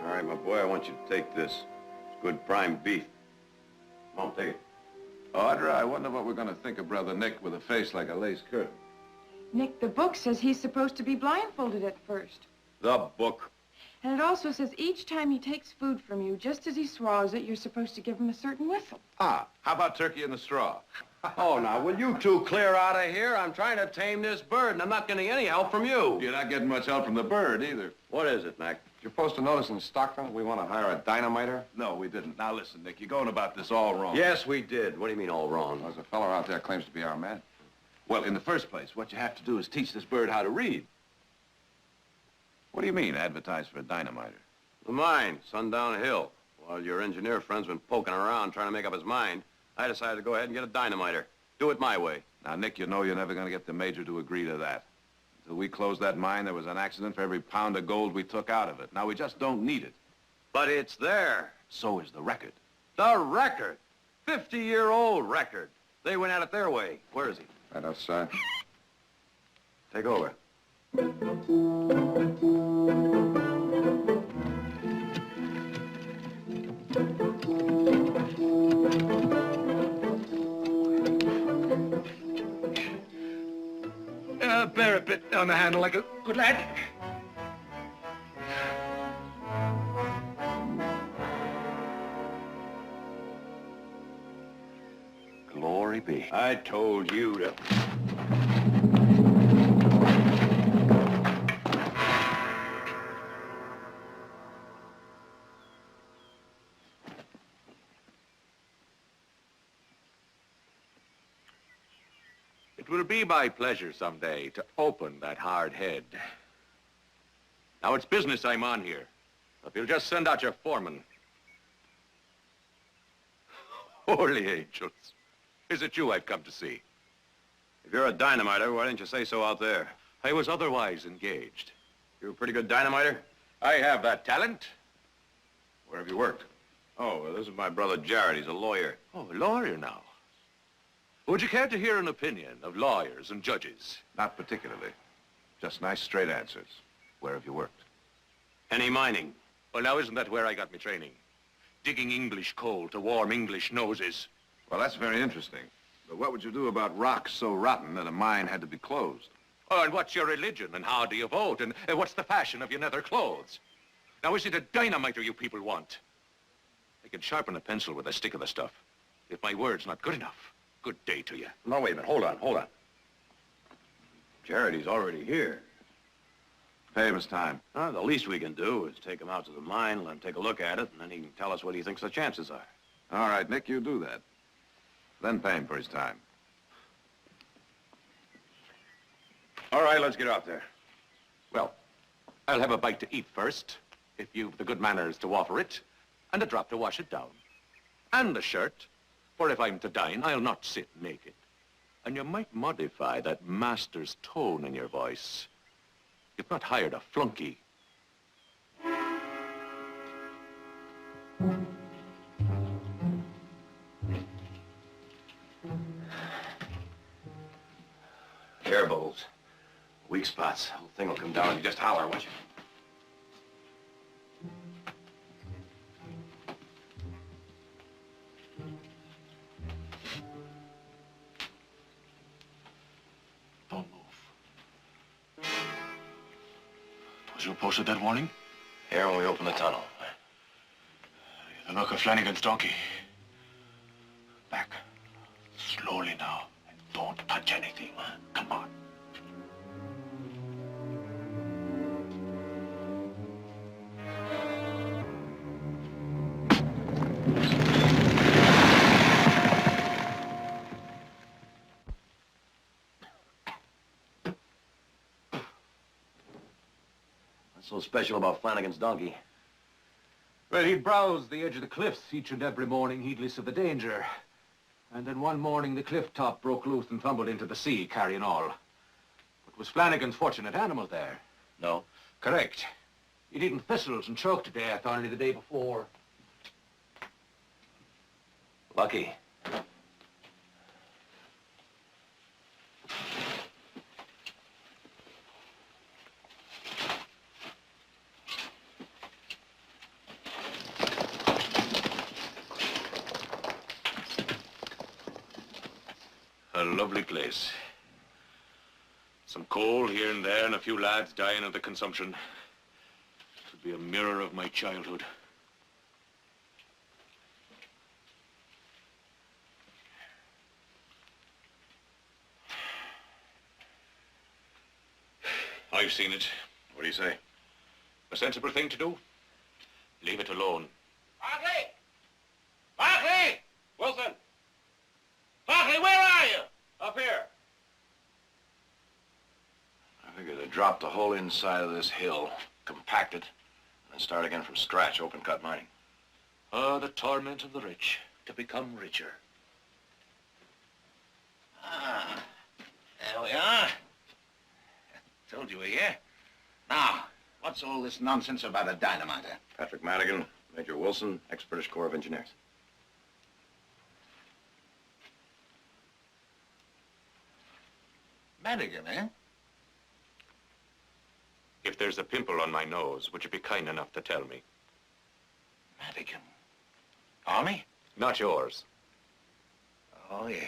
All right, my boy, I want you to take this. It's good prime beef. Come on, take it. Audra, I wonder what we're gonna think of Brother Nick with a face like a lace curtain. Nick, the book says he's supposed to be blindfolded at first. The book. And it also says each time he takes food from you, just as he swallows it, you're supposed to give him a certain whistle. Ah, how about turkey in the straw? Oh, now, will you two clear out of here? I'm trying to tame this bird, and I'm not getting any help from you. You're not getting much help from the bird, either. What is it, Mac? Did you post a notice in Stockton we want to hire a dynamiter? No, we didn't. Now, listen, Nick, you're going about this all wrong. Yes, we did. What do you mean, all wrong? There's a fellow out there claims to be our man. Well, in the first place, what you have to do is teach this bird how to read. What do you mean, advertise for a dynamiter? The mine, Sundown Hill. While your engineer friend's been poking around trying to make up his mind, I decided to go ahead and get a dynamiter. Do it my way. Now, Nick, you know you're never going to get the major to agree to that. Until we closed that mine, there was an accident for every pound of gold we took out of it. Now, we just don't need it. But it's there. So is the record. The record. 50-year-old record. They went at it their way. Where is he? Right outside. Take over. Bear a bit on the handle like a good lad. Glory be. I told you to... It will be my pleasure someday to open that hard head. Now, it's business I'm on here. If you'll just send out your foreman. Holy angels. Is it you I've come to see? If you're a dynamiter, why didn't you say so out there? I was otherwise engaged. You're a pretty good dynamiter? I have that talent. Where have you worked? Oh, well, this is my brother Jared. He's a lawyer. Oh, a lawyer now. Would you care to hear an opinion of lawyers and judges? Not particularly. Just nice, straight answers. Where have you worked? Any mining? Well, now, isn't that where I got my training? Digging English coal to warm English noses. Well, that's very interesting. But what would you do about rocks so rotten that a mine had to be closed? Oh, and what's your religion, and how do you vote, and what's the fashion of your nether clothes? Now, is it a dynamiter you people want? I can sharpen a pencil with a stick of the stuff. If my word's not good enough, good day to you. No, wait a minute. Hold on. Jared, he's already here. Pay him his time. The least we can do is take him out to the mine, let him take a look at it, and then he can tell us what he thinks the chances are. All right, Nick, you do that. Then pay him for his time. All right, let's get out there. Well, I'll have a bite to eat first, if you've the good manners to offer it, and a drop to wash it down. And a shirt, for if I'm to dine, I'll not sit naked. And you might modify that master's tone in your voice. You've not hired a flunky. Air bubbles. Weak spots. The whole thing will come down if you just holler, won't you? Don't move. Was you posted that warning? Here when we open the tunnel. The knock of Flanagan's donkey. Back. Slowly now. And don't touch anything. Come on. What's so special about Flanagan's donkey? Well, he'd browse the edge of the cliffs each and every morning, heedless of the danger. And then one morning, the cliff top broke loose and tumbled into the sea, carrying all. But was Flanagan's fortunate animal there? No. Correct. He'd eaten thistles and choked to death only the day before. Lucky. A lovely place. Some coal here and there and a few lads dying of the consumption. It would be a mirror of my childhood. I've seen it. What do you say? A sensible thing to do? Leave it alone. Barkley! Barkley! Wilson! Barkley, where are you? Up here. I figured to drop the whole inside of this hill, compact it, and then start again from scratch, open cut mining. Ah, the torment of the rich, to become richer. Ah, there we are. Told you we're here. Now, what's all this nonsense about a dynamiter? Patrick Madigan, Major Wilson, ex-British Corps of Engineers. Madigan, eh? If there's a pimple on my nose, would you be kind enough to tell me? Madigan. Army? Not yours. Oh, yes.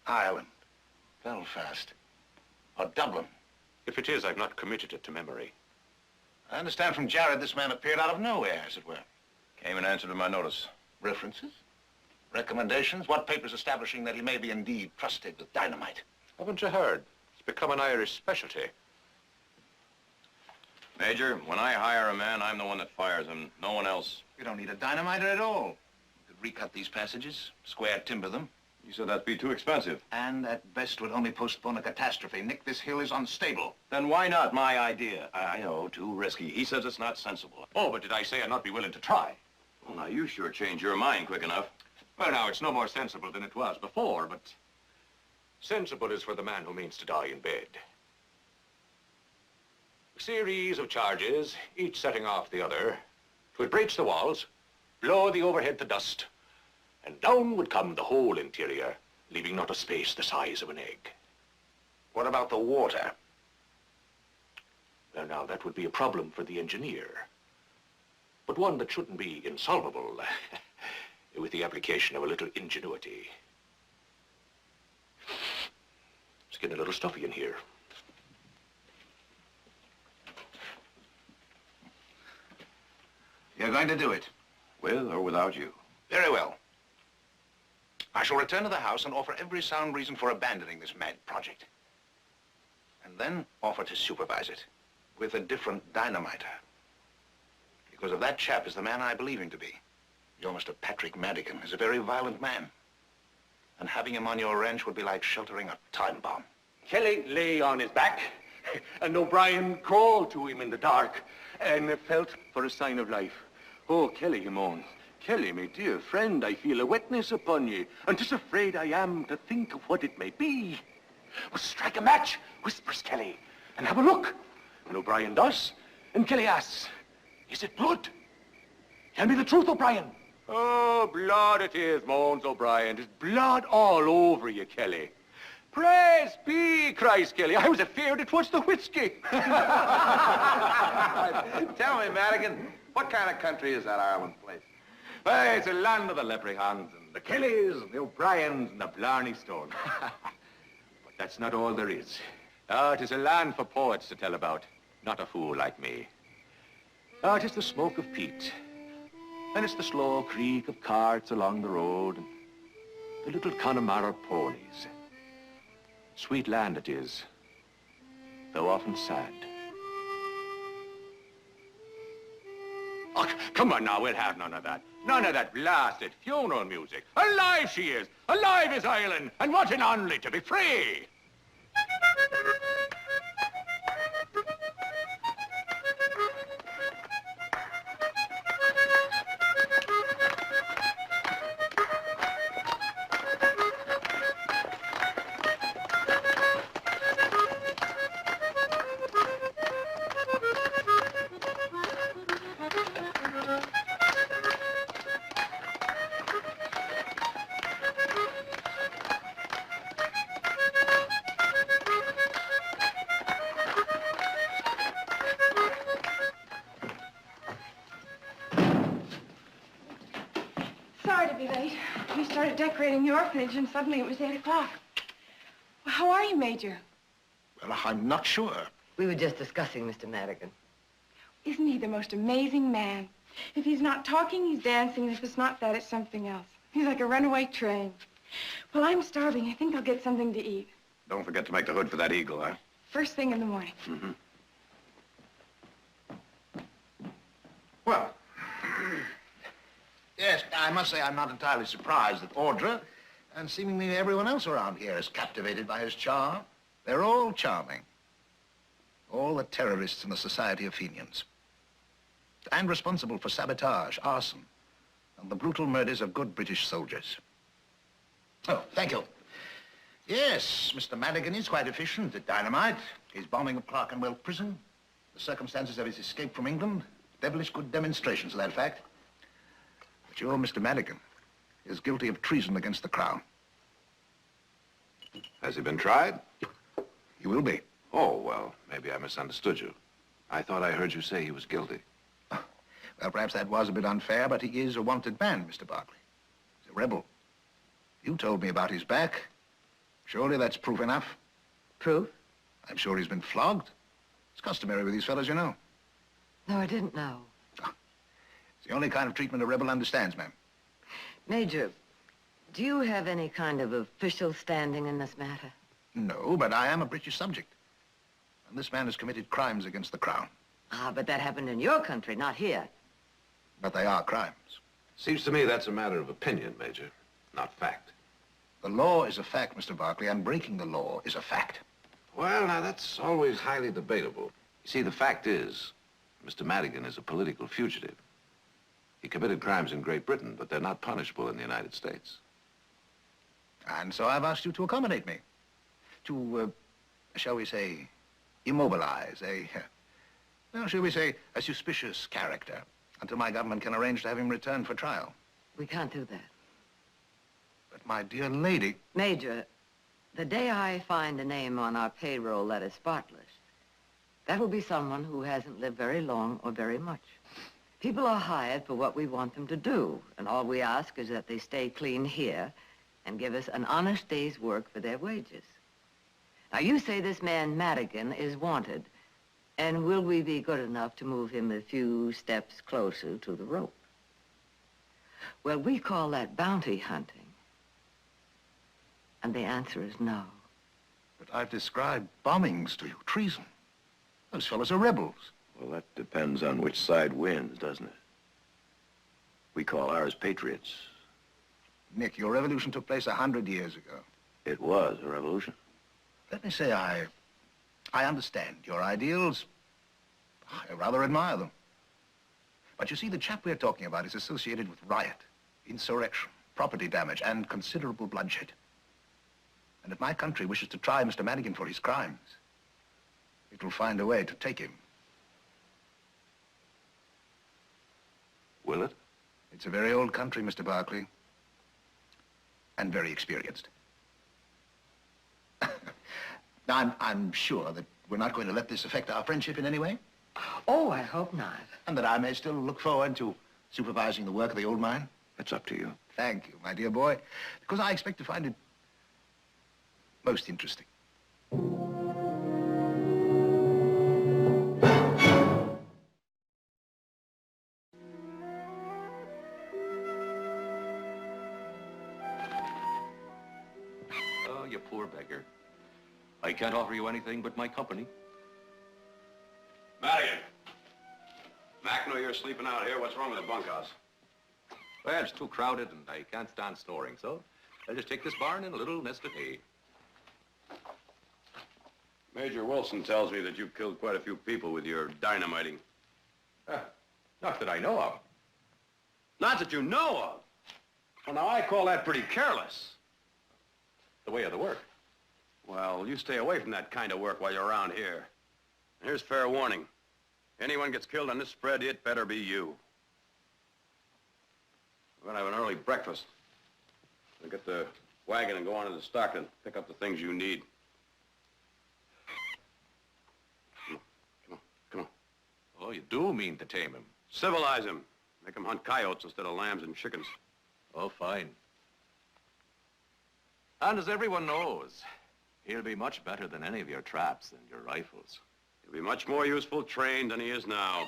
Ireland. Belfast. Or Dublin. If it is, I've not committed it to memory. I understand from Jared this man appeared out of nowhere, as it were. Came in answer to my notice. References? Recommendations? What papers establishing that he may be indeed trusted with dynamite? Haven't you heard? It's become an Irish specialty. Major, when I hire a man, I'm the one that fires him, no one else. You don't need a dynamiter at all. You could recut these passages, square timber them. You said that'd be too expensive. And at best would only postpone a catastrophe. Nick, this hill is unstable. Then why not my idea? I know, too risky. He says it's not sensible. Oh, but did I say I'd not be willing to try? Well, now, you sure changed your mind quick enough. Well, now, it's no more sensible than it was before, but sensible is for the man who means to die in bed. A series of charges, each setting off the other, would breach the walls, blow the overhead to dust, and down would come the whole interior, leaving not a space the size of an egg. What about the water? Well, now, that would be a problem for the engineer, but one that shouldn't be insolvable with the application of a little ingenuity. It's getting a little stuffy in here. You're going to do it? With or without you. Very well. I shall return to the house and offer every sound reason for abandoning this mad project. And then offer to supervise it with a different dynamiter. Because if that chap is the man I believe him to be, your Mr. Patrick Madigan is a very violent man. And having him on your ranch would be like sheltering a time bomb. Kelly lay on his back, and O'Brien crawled to him in the dark, and felt for a sign of life. Oh, Kelly, he moaned. Kelly, my dear friend, I feel a wetness upon ye, and 'tis afraid I am to think of what it may be. Well, strike a match, whispers Kelly, and have a look. And O'Brien does, and Kelly asks, is it blood? Tell me the truth, O'Brien. Oh, blood it is, moans O'Brien. There's blood all over you, Kelly. Praise be, cries Kelly. I was afeard it was the whiskey. Tell me, Madigan, what kind of country is that Ireland place? Why, it's a land of the leprechauns and the Kellys and the O'Briens and the Blarney Stone. But that's not all there is. Oh, it is a land for poets to tell about, not a fool like me. Oh, it is the smoke of peat, and it's the slow creak of carts along the road, and the little Connemara ponies. Sweet land it is, though often sad. Oh, come on now, we'll have none of that. None of that blasted funeral music. Alive she is! Alive is Ireland! And what an only to be free! Sorry to be late. We started decorating the orphanage and suddenly it was 8 o'clock. Well, how are you, Major? Well, I'm not sure. We were just discussing Mr. Madigan. Isn't he the most amazing man? If he's not talking, he's dancing, and if it's not that, it's something else. He's like a runaway train. Well, I'm starving. I think I'll get something to eat. Don't forget to make the hood for that eagle, huh? First thing in the morning. Mm-hmm. I must say I'm not entirely surprised that Audra and seemingly everyone else around here is captivated by his charm. They're all charming. All the terrorists in the Society of Fenians. And responsible for sabotage, arson, and the brutal murders of good British soldiers. Oh, thank you. Yes, Mr. Madigan is quite efficient at dynamite. His bombing of Clerkenwell Prison, the circumstances of his escape from England, devilish good demonstrations of that fact. But your Mr. Madigan is guilty of treason against the Crown. Has he been tried? He will be. Oh, well, maybe I misunderstood you. I thought I heard you say he was guilty. Well, perhaps that was a bit unfair, but he is a wanted man, Mr. Barkley. He's a rebel. You told me about his back. Surely that's proof enough. Proof? I'm sure he's been flogged. It's customary with these fellows, you know. No, I didn't know. It's the only kind of treatment a rebel understands, ma'am. Major, do you have any kind of official standing in this matter? No, but I am a British subject. And this man has committed crimes against the Crown. Ah, but that happened in your country, not here. But they are crimes. Seems to me that's a matter of opinion, Major, not fact. The law is a fact, Mr. Barkley, and breaking the law is a fact. Well, now, that's always highly debatable. You see, the fact is, Mr. Madigan is a political fugitive. He committed crimes in Great Britain, but they're not punishable in the United States. And so I've asked you to accommodate me. To, shall we say, immobilize well, shall we say, a suspicious character until my government can arrange to have him returned for trial. We can't do that. But my dear lady... Major, the day I find a name on our payroll that is spotless, that will be someone who hasn't lived very long or very much. People are hired for what we want them to do, and all we ask is that they stay clean here and give us an honest day's work for their wages. Now, you say this man Madigan is wanted, and will we be good enough to move him a few steps closer to the rope? Well, we call that bounty hunting. And the answer is no. But I've described bombings to you, treason. Those fellows are rebels. Well, that depends on which side wins, doesn't it? We call ours patriots. Nick, your revolution took place 100 years ago. It was a revolution. Let me say I understand your ideals. I rather admire them. But you see, the chap we're talking about is associated with riot, insurrection, property damage, and considerable bloodshed. And if my country wishes to try Mr. Madigan for his crimes, it will find a way to take him. Will it? It's a very old country, Mr. Barkley. And very experienced. Now, I'm sure that we're not going to let this affect our friendship in any way. Oh, I hope not. And that I may still look forward to supervising the work of the old mine. That's up to you. Thank you, my dear boy. Because I expect to find it most interesting. Oh, you poor beggar. I can't offer you anything but my company. Madigan! Mac, know you're sleeping out here. What's wrong with the bunkhouse? Well, it's too crowded and I can't stand snoring, so I'll just take this barn and a little nest of hay. Major Wilson tells me that you've killed quite a few people with your dynamiting. Not that I know of. Not that you know of? Well, now, I call that pretty careless. The way of the work. Well, you stay away from that kind of work while you're around here. And here's fair warning. Anyone gets killed on this spread, it better be you. We're gonna have an early breakfast. We'll get the wagon and go on to Stockton, pick up the things you need. Come on. Oh, you do mean to tame him. Civilize him. Make him hunt coyotes instead of lambs and chickens. Oh, fine. And as everyone knows, he'll be much better than any of your traps and your rifles. He'll be much more useful trained than he is now.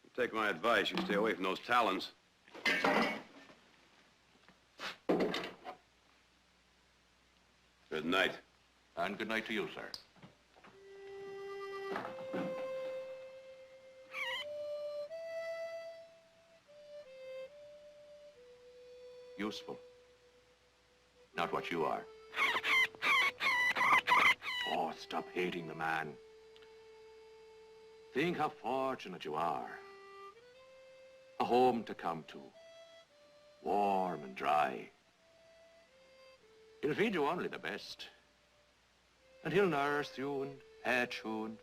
You take my advice, you stay away from those talons. Good night. And good night to you, sir. useful. Not what you are. Oh, stop hating the man. Think how fortunate you are. A home to come to. Warm and dry. He'll feed you only the best. And he'll nurse you and pet you and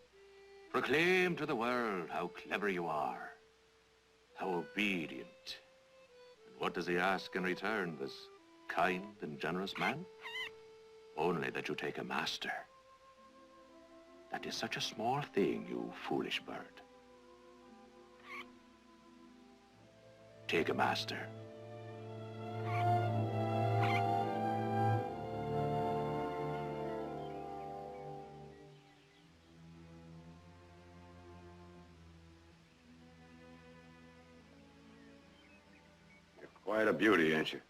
proclaim to the world how clever you are, how obedient. And what does he ask in return, this kind and generous man? Only that you take a master. That is such a small thing, you foolish bird. Take a master. You're quite a beauty, ain't you?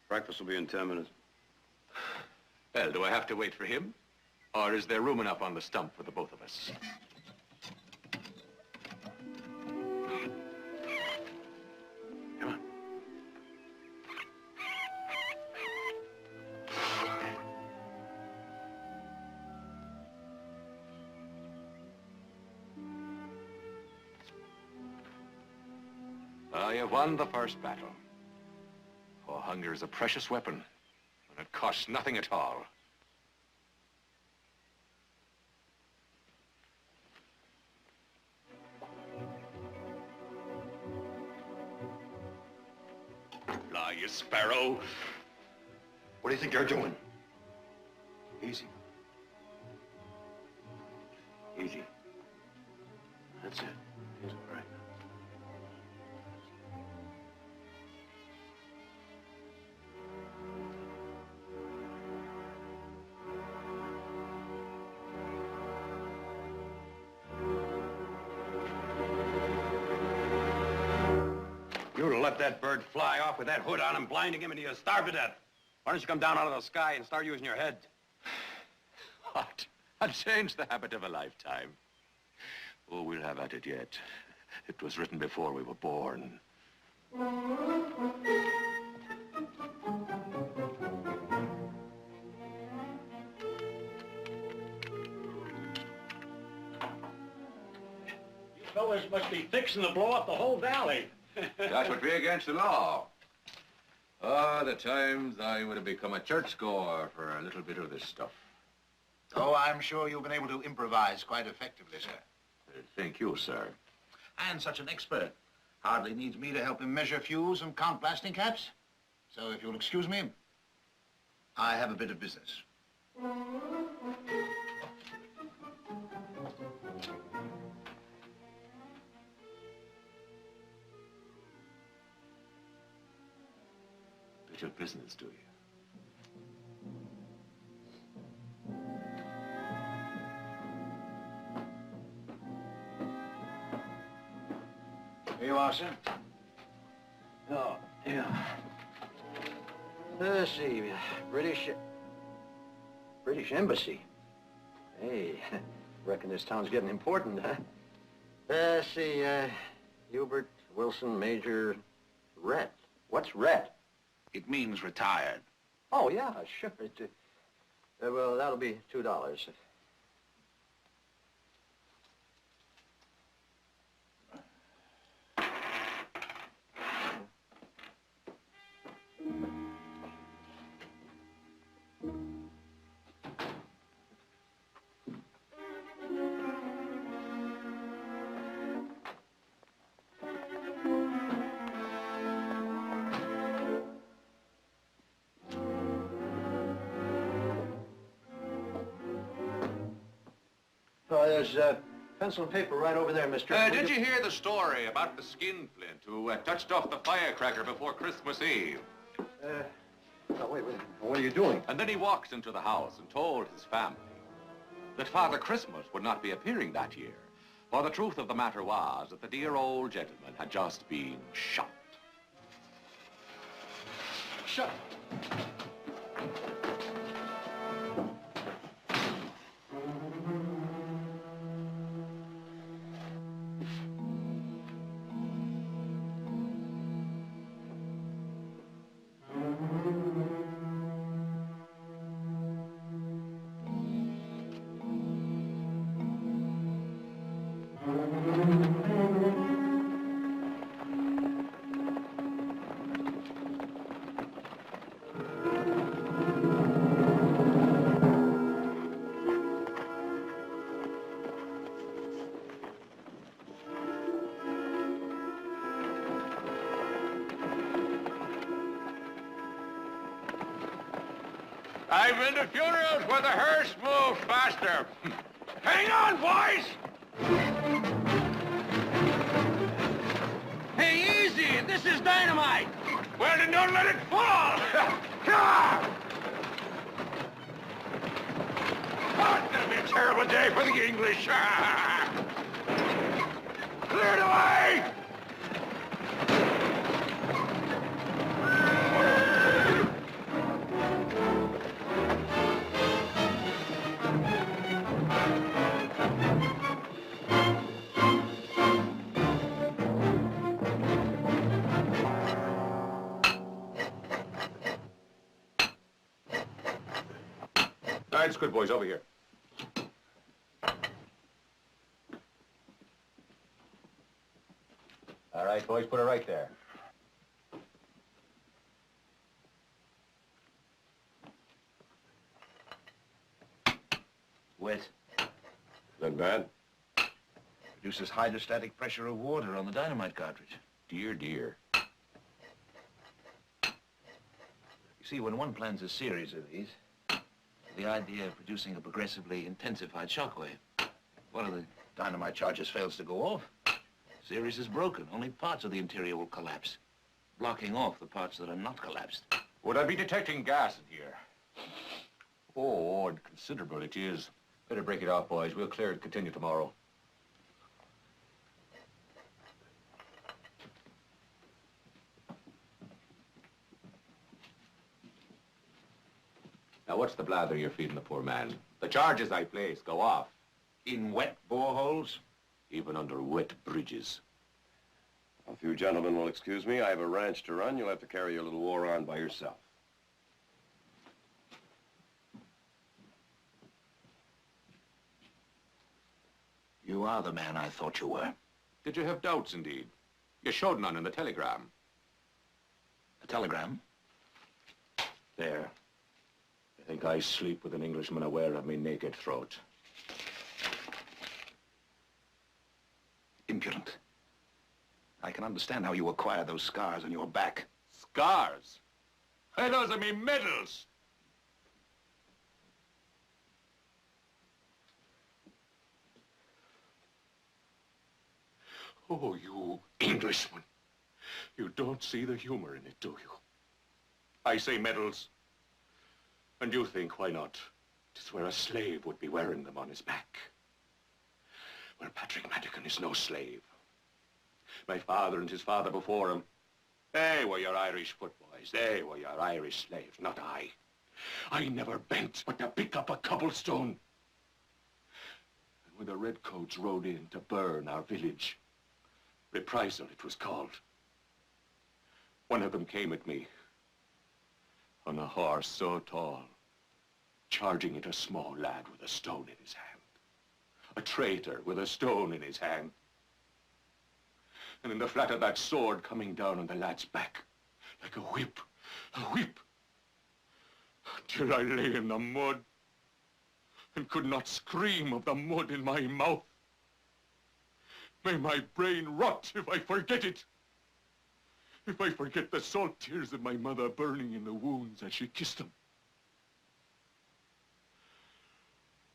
Breakfast will be in 10 minutes. Well, do I have to wait for him? Or is there room enough on the stump for the both of us? Come on. You have won the first battle. Oh, hunger is a precious weapon, and it costs nothing at all. Fly, you sparrow. What do you think you're doing? Easy. Easy. That's it. He's all right. You'll let that bird fly off with that hood on and blinding him and he'll starve to death. Why don't you come down out of the sky and start using your head? What? I'll change the habit of a lifetime. Oh, we'll have at it yet. It was written before we were born. You fellas must be fixing to blow up the whole valley. That would be against the law. Ah, the times I would have become a churchgoer for a little bit of this stuff. Oh, I'm sure you've been able to improvise quite effectively, sir. Thank you, sir. And such an expert. Hardly needs me to help him measure fuse and count blasting caps. So if you'll excuse me, I have a bit of business. Bit of business, do you? Here you are, sir. Oh, yeah. Let's see, British Embassy. Hey, reckon this town's getting important, huh? Let's see, Hubert Wilson, Major Rhett. What's Rhett? It means retired. Oh, yeah, sure. Well, that'll be $2. There's pencil and paper right over there, mister. Did you hear the story about the skinflint who touched off the firecracker before Christmas Eve? Oh, wait. What are you doing? And then he walked into the house and told his family that Father Christmas would not be appearing that year. For the truth of the matter was that the dear old gentleman had just been shot. Shut. I've been to funerals where the hearse moved faster. Hang on, boys! Hey, easy! This is dynamite! Well, then don't let it fall! Oh, it's gonna be a terrible day for the English! Cleared away! All right, it's good, boys. Over here. All right, boys, put it right there. Wet. Not bad. Produces hydrostatic pressure of water on the dynamite cartridge. Dear, dear. You see, when one plans a series of these, the idea of producing a progressively intensified shockwave. One of the dynamite charges fails to go off. Series is broken. Only parts of the interior will collapse, blocking off the parts that are not collapsed. Would I be detecting gas in here? Oh, and considerable it is. Better break it off, boys. We'll clear it, continue tomorrow. Now, what's the blather you're feeding the poor man? The charges I place go off. In wet boreholes? Even under wet bridges. If you gentlemen will excuse me, I have a ranch to run. You'll have to carry your little war on by yourself. You are the man I thought you were. Did you have doubts, indeed? You showed none in the telegram. A telegram? There. I think I sleep with an Englishman aware of me naked throat. Impudent. I can understand how you acquire those scars on your back. Scars? Hey, those are me medals! Oh, you Englishman. You don't see the humor in it, do you? I say medals. And you think, why not? It's where a slave would be wearing them on his back. Well, Patrick Madigan is no slave. My father and his father before him, they were your Irish footboys. They were your Irish slaves, not I. I never bent but to pick up a cobblestone. And when the redcoats rode in to burn our village, reprisal it was called, one of them came at me on a horse so tall, charging at a small lad with a stone in his hand. A traitor with a stone in his hand. And in the flat of that sword coming down on the lad's back, like a whip, till I lay in the mud and could not scream of the mud in my mouth. May my brain rot if I forget it. If I forget the salt tears of my mother burning in the wounds as she kissed them.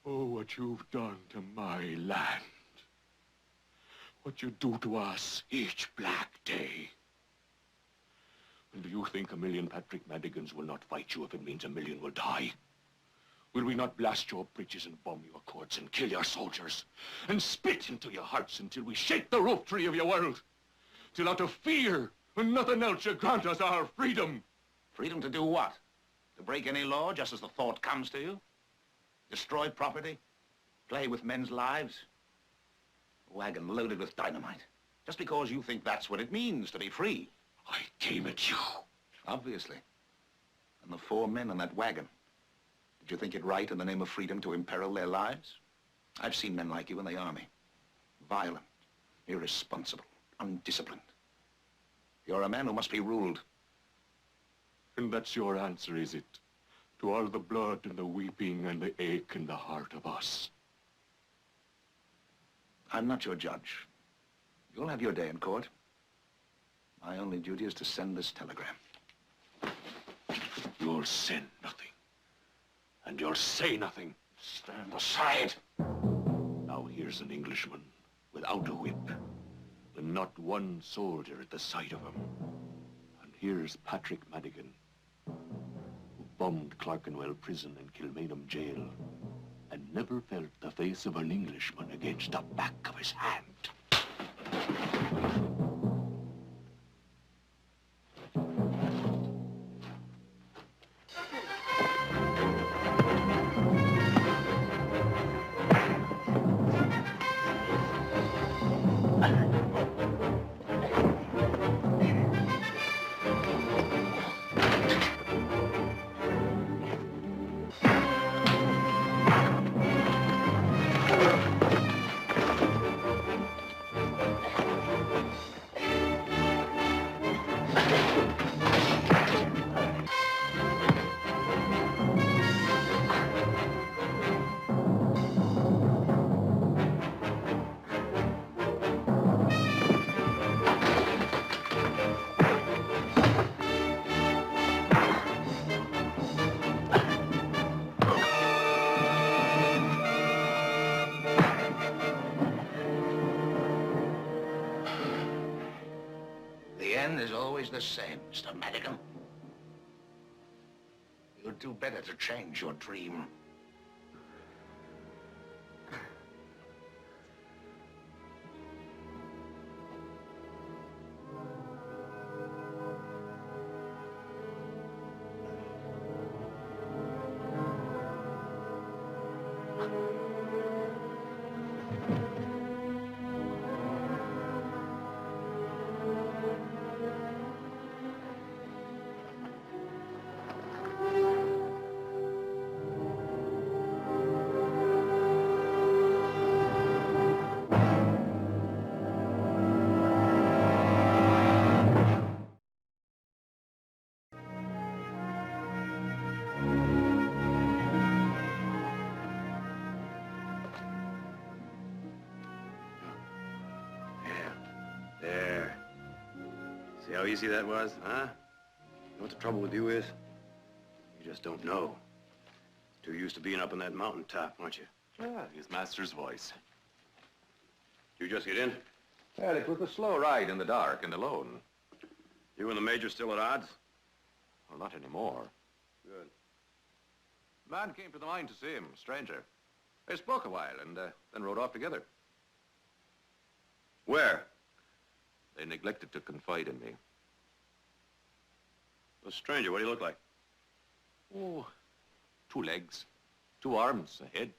Oh, what you've done to my land. What you do to us each black day. And do you think a million Patrick Madigans will not fight you if it means a million will die? Will we not blast your bridges and bomb your courts and kill your soldiers and spit into your hearts until we shake the roof tree of your world? Till out of fear and nothing else you grant us our freedom. Freedom to do what? To break any law just as the thought comes to you? Destroy property? Play with men's lives? A wagon loaded with dynamite. Just because you think that's what it means to be free. I came at you. Obviously. And the 4 men in that wagon. Did you think it right in the name of freedom to imperil their lives? I've seen men like you in the army. Violent, irresponsible, undisciplined. You're a man who must be ruled. And that's your answer, is it? To all the blood and the weeping and the ache in the heart of us. I'm not your judge. You'll have your day in court. My only duty is to send this telegram. You'll send nothing. And you'll say nothing. Stand aside. Now here's an Englishman without a whip, with not one soldier at the sight of him. And here's Patrick Madigan, who bombed Clerkenwell Prison and Kilmainham Jail, and never felt the face of an Englishman against the back of his hand. Is always the same, Mr. Madigan. You'd do better to change your dream. See how easy that was, huh? You know what the trouble with you is? You just don't know. Too used to being up on that mountaintop, aren't you? Ah, his master's voice. You just get in? Well, it was a slow ride in the dark and alone. You and the Major still at odds? Well, not anymore. Good. Man came to the mine to see him, stranger. They spoke a while and then rode off together. Where? They neglected to confide in me. The stranger, what do you look like? Oh, 2 legs, 2 arms, a head.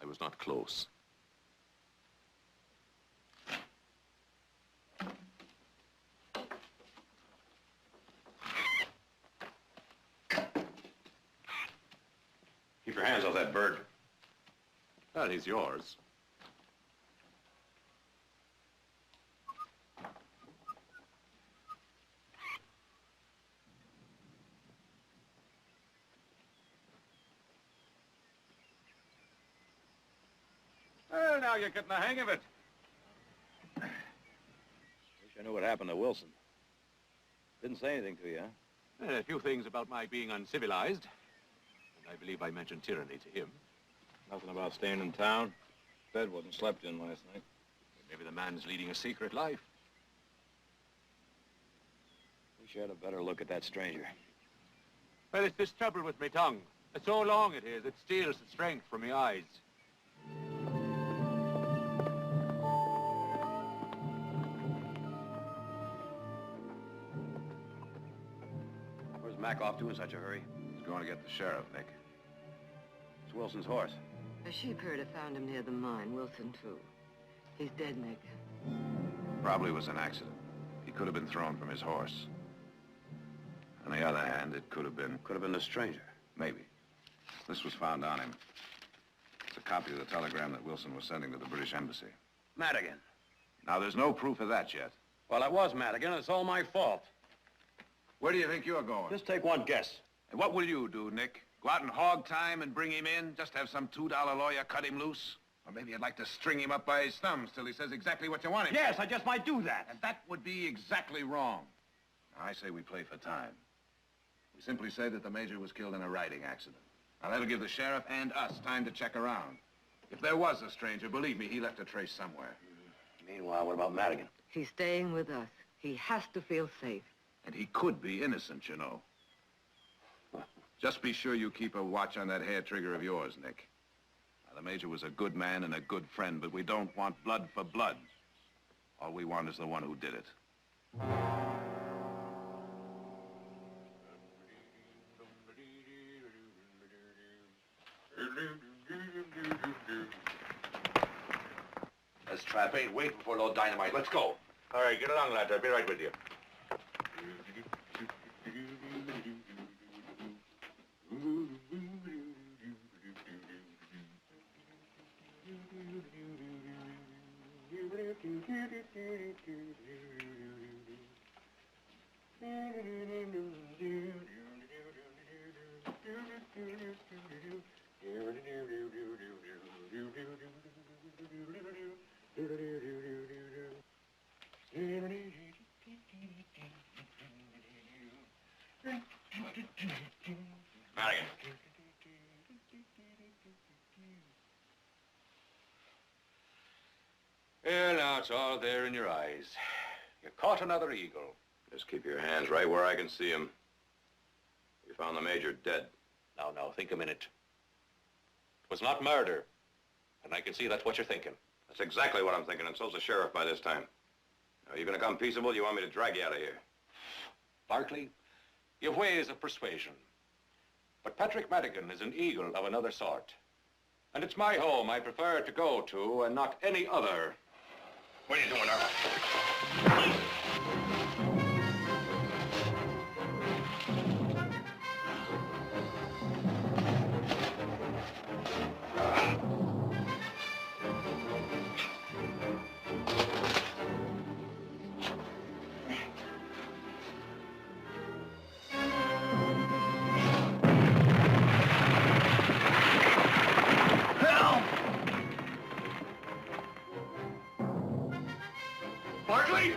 I was not close. Keep your hands off that bird. Well, he's yours. Well, now you're getting the hang of it. Wish I knew what happened to Wilson. Didn't say anything to you, huh? A few things about my being uncivilized. And I believe I mentioned tyranny to him. Nothing about staying in town. Bed wasn't slept in last night. Maybe the man's leading a secret life. Wish I had a better look at that stranger. Well, it's this trouble with my tongue. It's so long it is, it steals the strength from my eyes. Where's Mac off to in such a hurry? He's going to get the sheriff, Nick. It's Wilson's horse. A sheep herder found him near the mine, Wilson too. He's dead, Nick. Probably was an accident. He could have been thrown from his horse. On the other hand, it could have been... Could have been the stranger. Maybe. This was found on him. It's a copy of the telegram that Wilson was sending to the British Embassy. Madigan. Now, there's no proof of that yet. Well, it was Madigan. It's all my fault. Where do you think you're going? Just take one guess. And what will you do, Nick? Go out and hog time and bring him in? Just have some $2 lawyer cut him loose? Or maybe you'd like to string him up by his thumbs till he says exactly what you want him to. Yes, I just might do that. And that would be exactly wrong. Now, I say we play for time. We simply say that the major was killed in a riding accident. Now, that'll give the sheriff and us time to check around. If there was a stranger, believe me, he left a trace somewhere. Meanwhile, what about Madigan? He's staying with us. He has to feel safe. And he could be innocent, you know. Just be sure you keep a watch on that hair trigger of yours, Nick. Now, the major was a good man and a good friend, but we don't want blood for blood. All we want is the one who did it. This trap ain't waiting for no dynamite. Let's go. All right, get along, lads. I'll be right with you. Madigan. Well, now it's all there in your eyes. You caught another eagle. Just keep your hands right where I can see him. We found the major dead. Now, think a minute. It was not murder. And I can see that's what you're thinking. That's exactly what I'm thinking, and so's the sheriff by this time. Now, you gonna come peaceable? You want me to drag you out of here? Barkley, you've ways of persuasion. But Patrick Madigan is an eagle of another sort. And it's my home I prefer to go to and not any other. What are you doing, Earl? Barkley!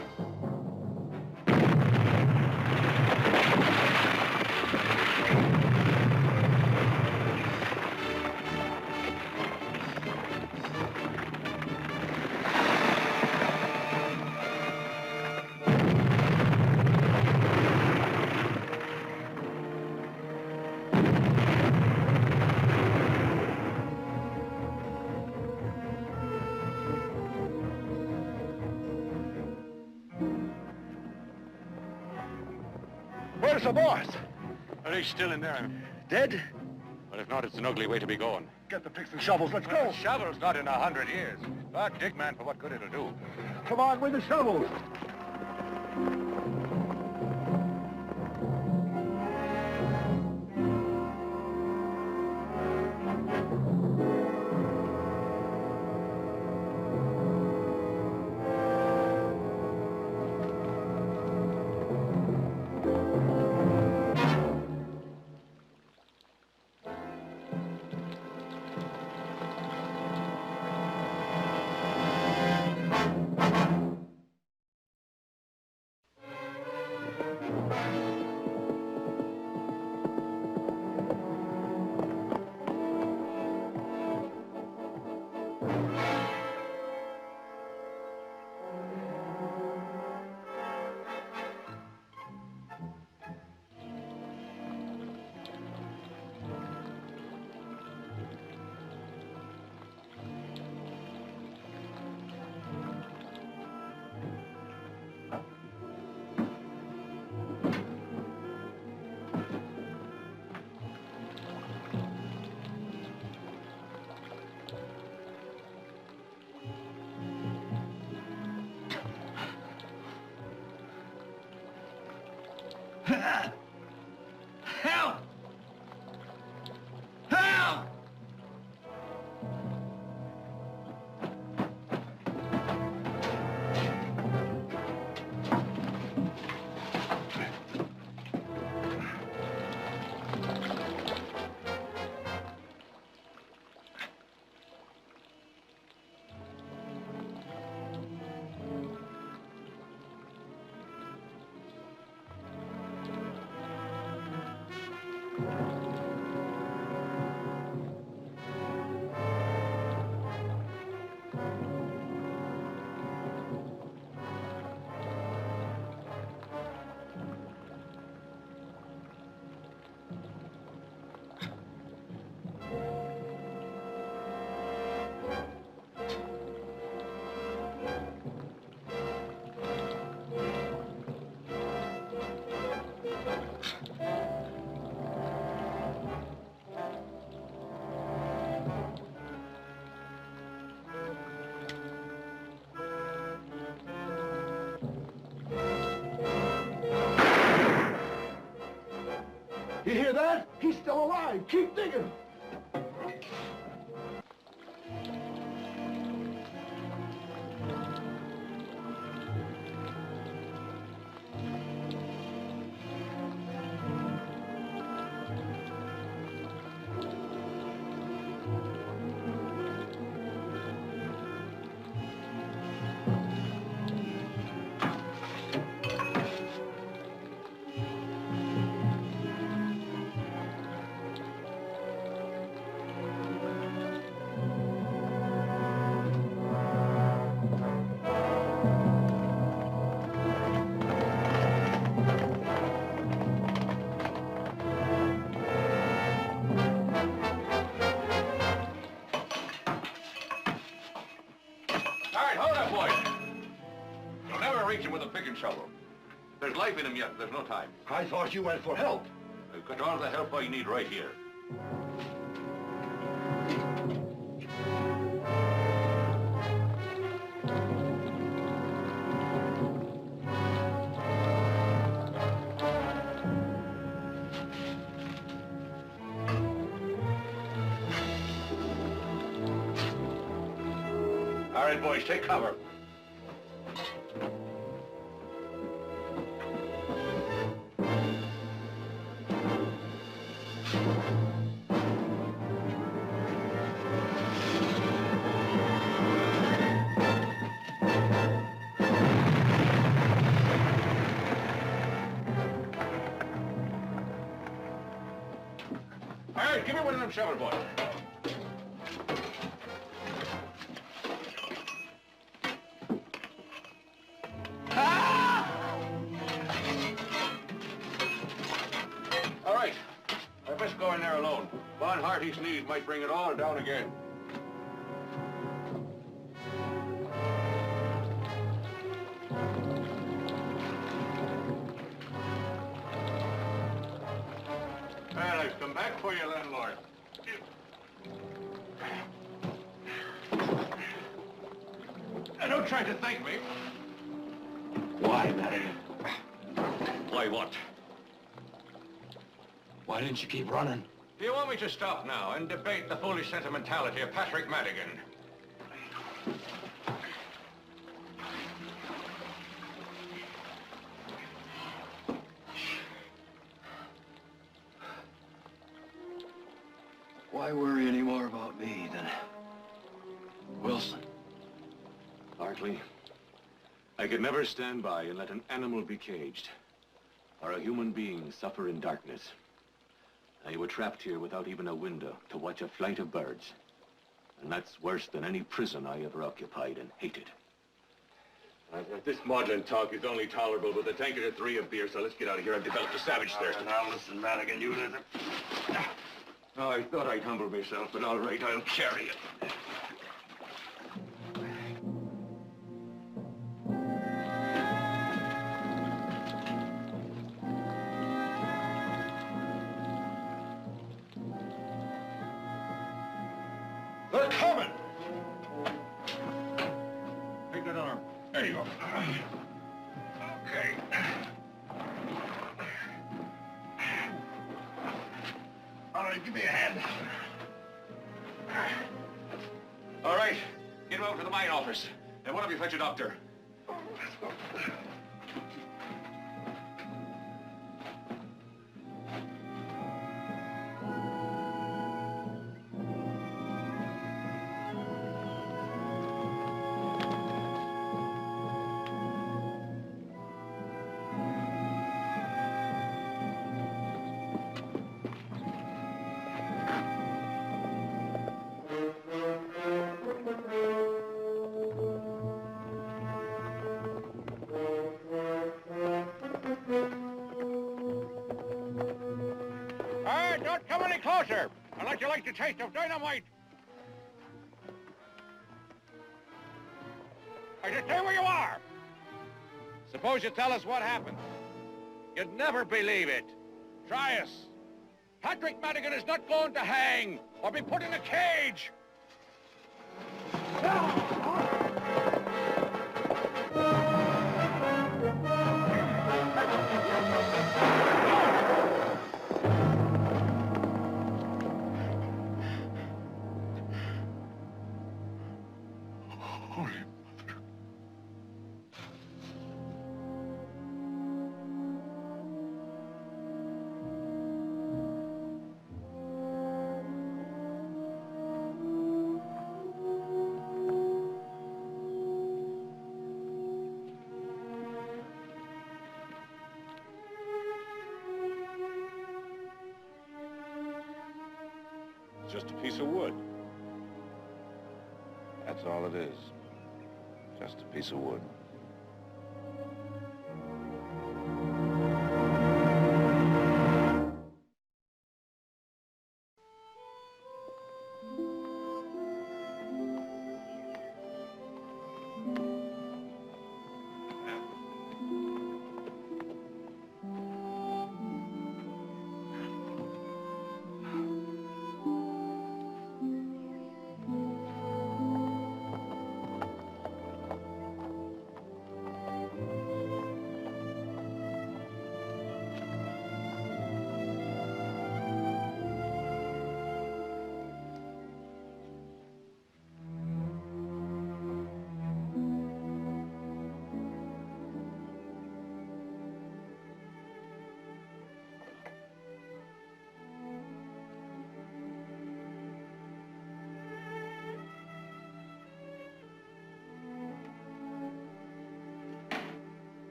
Where's the boss? Well, he's still in there. Dead? Well, if not, it's an ugly way to be going. Get the picks and shovels. Let's go. Shovels not in 100 years. But dig, man, for what good it'll do. Come on, with the shovels. Help! Help! alive. Keep digging. Shovel. There's life in him yet. There's no time. I thought you went for help. I've got all the help I need right here. All right, boys, take cover. Give me one of them shovel boys. All right. I best go in there alone. Von Harty's need might bring it all down again. Well, I've come back for you, landlord. Now, don't try to thank me. Why, Madigan? Why what? Why didn't you keep running? Do you want me to stop now and debate the foolish sentimentality of Patrick Madigan? Why worry any more about me than Wilson? Barkley, I could never stand by and let an animal be caged, or a human being suffer in darkness. Now, you were trapped here without even a window to watch a flight of birds. And that's worse than any prison I ever occupied and hated. This maudlin talk is only tolerable with a tankard or three of beer, so let's get out of here. I've developed a savage thirst. Now listen, Madigan, you listen. Oh, I thought I'd humble myself, but all right, I'll carry it. They're coming! Take that arm. There you go. Okay. All right, give me a hand. All right, get him out to the mine office. And one of you fetch a doctor. Don't come any closer, unless you like the taste of dynamite. I just stay where you are. Suppose you tell us what happened. You'd never believe it. Try us. Patrick Madigan is not going to hang or be put in a cage. sorry, Mother. It's just a piece of wood. That's all it is. Just a piece of wood.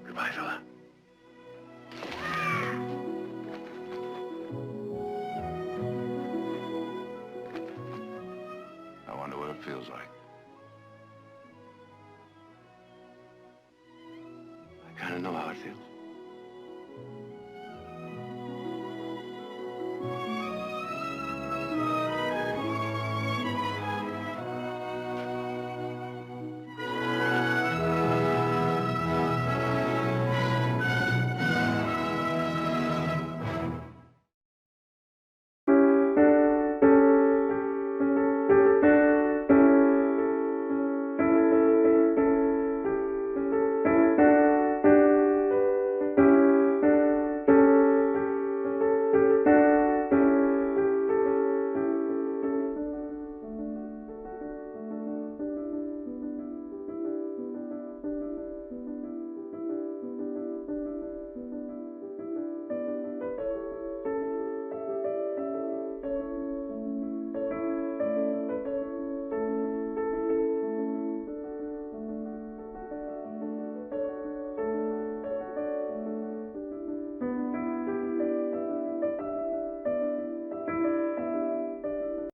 Goodbye, fella. I wonder what it feels like. I kind of know how it feels.